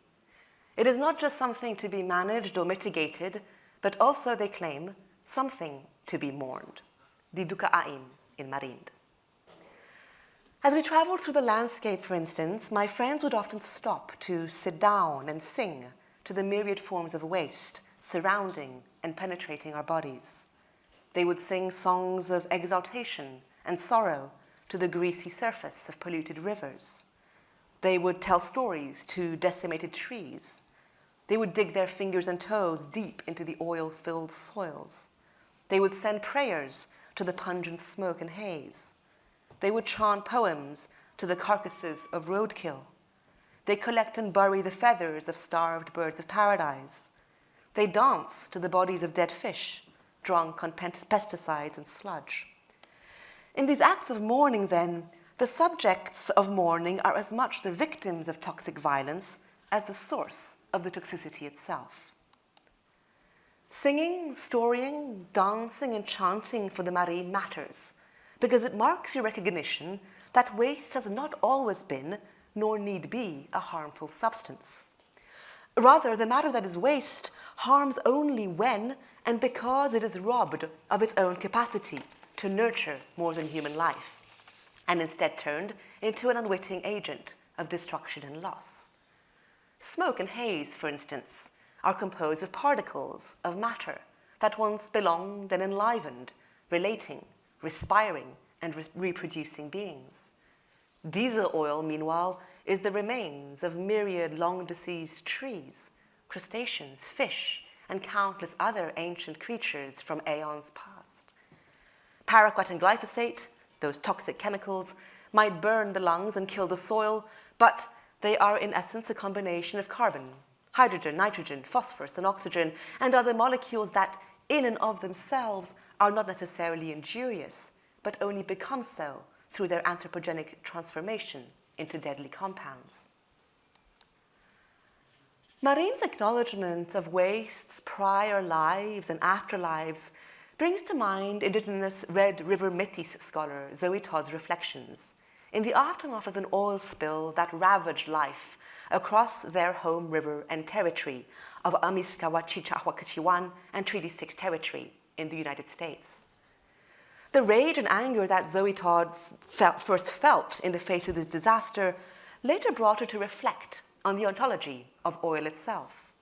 It is not just something to be managed or mitigated, but also, they claim, something to be mourned. Diduka'ain in Marind. As we traveled through the landscape, for instance, my friends would often stop to sit down and sing to the myriad forms of waste surrounding and penetrating our bodies. They would sing songs of exaltation and sorrow to the greasy surface of polluted rivers. They would tell stories to decimated trees. They would dig their fingers and toes deep into the oil-filled soils. They would send prayers to the pungent smoke and haze. They would chant poems to the carcasses of roadkill. They collect and bury the feathers of starved birds of paradise. They dance to the bodies of dead fish, drunk on pesticides and sludge. In these acts of mourning, then, the subjects of mourning are as much the victims of toxic violence as the source of the toxicity itself. Singing, storying, dancing, and chanting for the marine matters, because it marks your recognition that waste has not always been, nor need be, a harmful substance. Rather, the matter that is waste harms only when and because it is robbed of its own capacity to nurture more than human life, and instead turned into an unwitting agent of destruction and loss. Smoke and haze, for instance, are composed of particles of matter that once belonged and enlivened, relating, respiring, and reproducing beings. Diesel oil, meanwhile, is the remains of myriad long-deceased trees, crustaceans, fish, and countless other ancient creatures from aeons past. Paraquat and glyphosate, those toxic chemicals, might burn the lungs and kill the soil, but they are in essence a combination of carbon, hydrogen, nitrogen, phosphorus, and oxygen, and other molecules that, in and of themselves, are not necessarily injurious, but only become so through their anthropogenic transformation into deadly compounds. Marine's acknowledgement of waste's prior lives and afterlives brings to mind indigenous Red River Métis scholar Zoe Todd's reflections in the aftermath of an oil spill that ravaged life across their home river and territory of Amiskawachitahuacachiwan and Treaty 6 territory in the United States. The rage and anger that Zoe Todd first felt in the face of this disaster later brought her to reflect on the ontology of oil itself.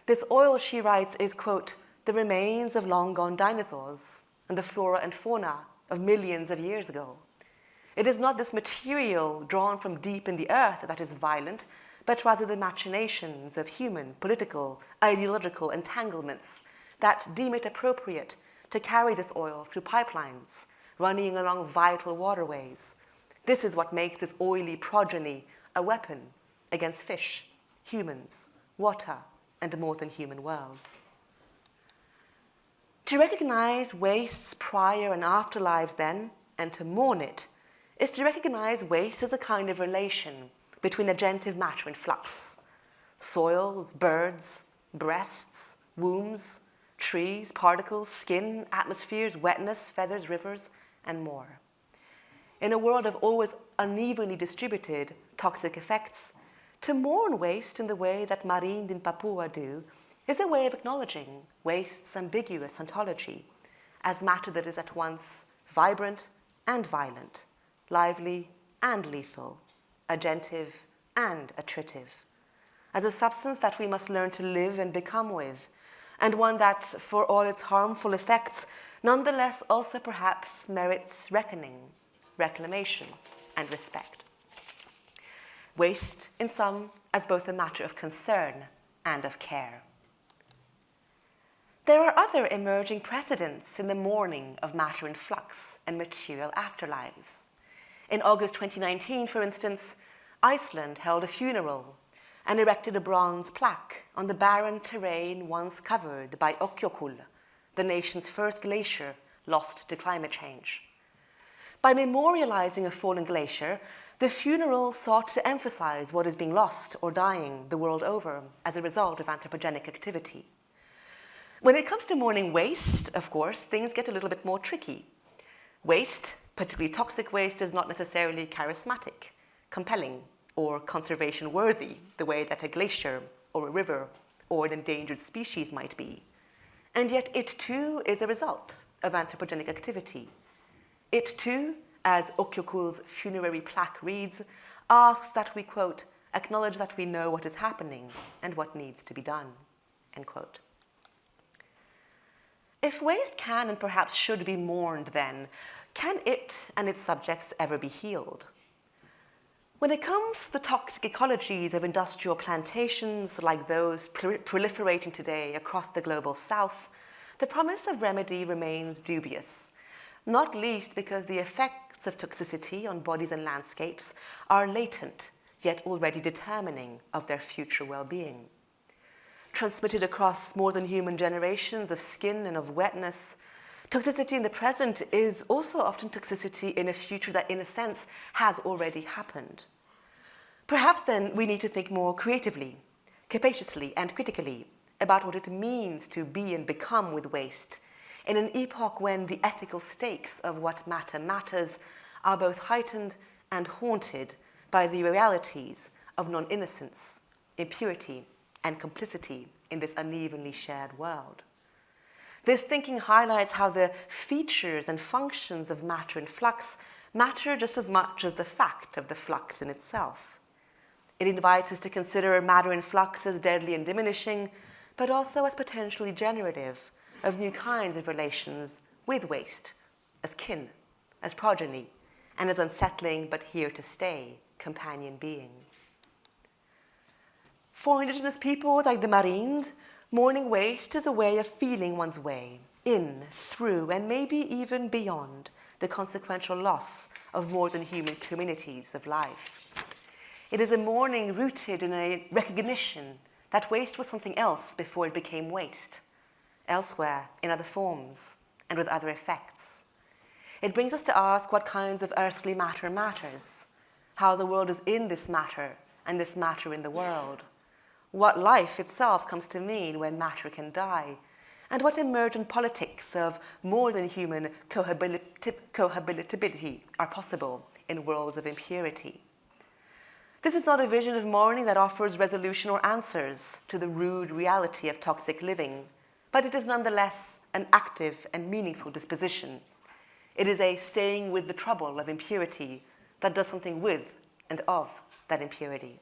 This oil, she writes, is, quote, the remains of long-gone dinosaurs and the flora and fauna of millions of years ago. It is not this material drawn from deep in the earth that is violent, but rather the machinations of human, political, ideological entanglements that deem it appropriate to carry this oil through pipelines, running along vital waterways. This is what makes this oily progeny a weapon against fish, humans, water, and more than human worlds. To recognize waste's prior and afterlives then, and to mourn it, is to recognize waste as a kind of relation between agentive matter and flux. Soils, birds, breasts, wombs, trees, particles, skin, atmospheres, wetness, feathers, rivers, and more. In a world of always unevenly distributed toxic effects, to mourn waste in the way that Marine in Papua do is a way of acknowledging waste's ambiguous ontology as matter that is at once vibrant and violent, lively and lethal, agentive and attritive, as a substance that we must learn to live and become with, and one that, for all its harmful effects, nonetheless also perhaps merits reckoning, reclamation, and respect. Waste, in sum, as both a matter of concern and of care. There are other emerging precedents in the mourning of matter in flux and material afterlives. In August 2019, for instance, Iceland held a funeral and erected a bronze plaque on the barren terrain once covered by Ökjökull, the nation's first glacier lost to climate change. By memorializing a fallen glacier, the funeral sought to emphasize what is being lost or dying the world over as a result of anthropogenic activity. When it comes to mourning waste, of course, things get a little bit more tricky. Waste, particularly toxic waste, is not necessarily charismatic, compelling, or conservation-worthy, the way that a glacier or a river or an endangered species might be. And yet it too is a result of anthropogenic activity. It too, as Ökjökull's funerary plaque reads, asks that we, quote, acknowledge that we know what is happening and what needs to be done, end quote. If waste can and perhaps should be mourned then, can it and its subjects ever be healed? When it comes to the toxic ecologies of industrial plantations like those proliferating today across the global south, the promise of remedy remains dubious, not least because the effects of toxicity on bodies and landscapes are latent, yet already determining of their future well-being. transmitted across more than human generations of skin and of wetness, toxicity in the present is also often toxicity in a future that, in a sense, has already happened. Perhaps then we need to think more creatively, capaciously, and critically about what it means to be and become with waste in an epoch when the ethical stakes of what matters are both heightened and haunted by the realities of non-innocence, impurity, and complicity in this unevenly shared world. This thinking highlights how the features and functions of matter in flux matter just as much as the fact of the flux in itself. It invites us to consider matter in flux as deadly and diminishing, but also as potentially generative of new kinds of relations with waste, as kin, as progeny, and as unsettling but here to stay companion being. For indigenous peoples like the Marines, mourning waste is a way of feeling one's way in, through, and maybe even beyond the consequential loss of more than human communities of life. It is a mourning rooted in a recognition that waste was something else before it became waste, elsewhere in other forms and with other effects. It brings us to ask what kinds of earthly matter matters, how the world is in this matter and this matter in the world, what life itself comes to mean when matter can die, and what emergent politics of more than human cohabitability are possible in worlds of impurity. This is not a vision of mourning that offers resolution or answers to the rude reality of toxic living, but it is nonetheless an active and meaningful disposition. It is a staying with the trouble of impurity that does something with and of that impurity.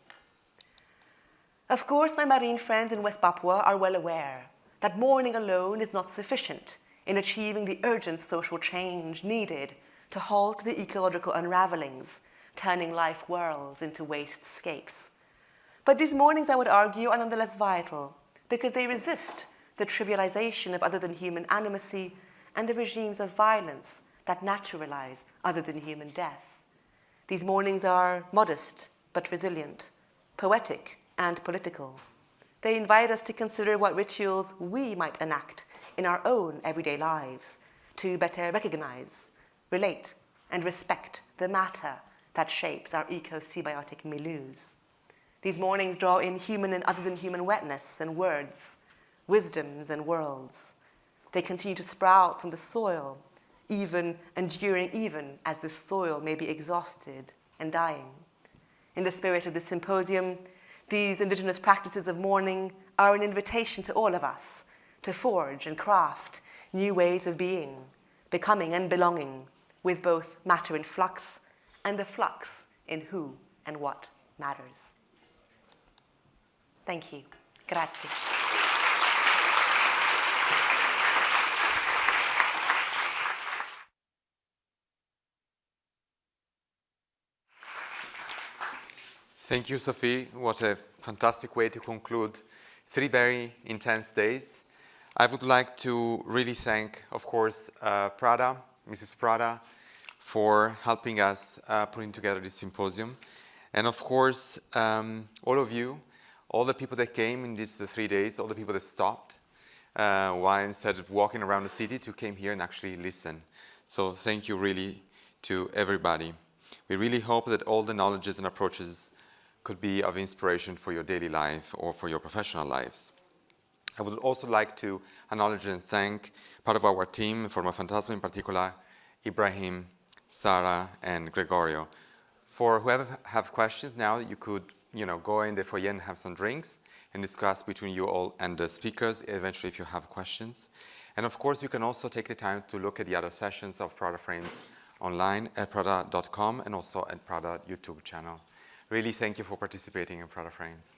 Of course, my marine friends in West Papua are well aware that mourning alone is not sufficient in achieving the urgent social change needed to halt the ecological unravelings, turning life worlds into wastes. But these mournings, I would argue, are nonetheless vital because they resist the trivialization of other than human animacy and the regimes of violence that naturalize other than human death. These mournings are modest but resilient, poetic and political. They invite us to consider what rituals we might enact in our own everyday lives to better recognize, relate, and respect the matter that shapes our eco-symbiotic milieus. These mournings draw in human and other than human wetness and words, wisdoms and worlds. They continue to sprout from the soil, even enduring even as the soil may be exhausted and dying. In the spirit of this symposium, these indigenous practices of mourning are an invitation to all of us to forge and craft new ways of being, becoming and belonging with both matter in flux and the flux in who and what matters. Thank you. Grazie. Thank you, Sophie. What a fantastic way to conclude 3 very intense days. I would like to really thank, of course, Prada, Mrs. Prada, for helping us putting together this symposium. And of course, all of you, all the people that came in these 3 days, all the people that stopped, while instead of walking around the city, to came here and actually listen. So thank you really to everybody. We really hope that all the knowledges and approaches could be of inspiration for your daily life or for your professional lives. I would also like to acknowledge and thank part of our team, Formafantasma in particular, Ibrahim, Sarah, and Gregorio. For whoever have questions now, you could go in the foyer and have some drinks and discuss between you all and the speakers, eventually if you have questions. And of course, you can also take the time to look at the other sessions of Prada Frames online at prada.com and also at Prada YouTube channel. Really thank you for participating in Prada Frames.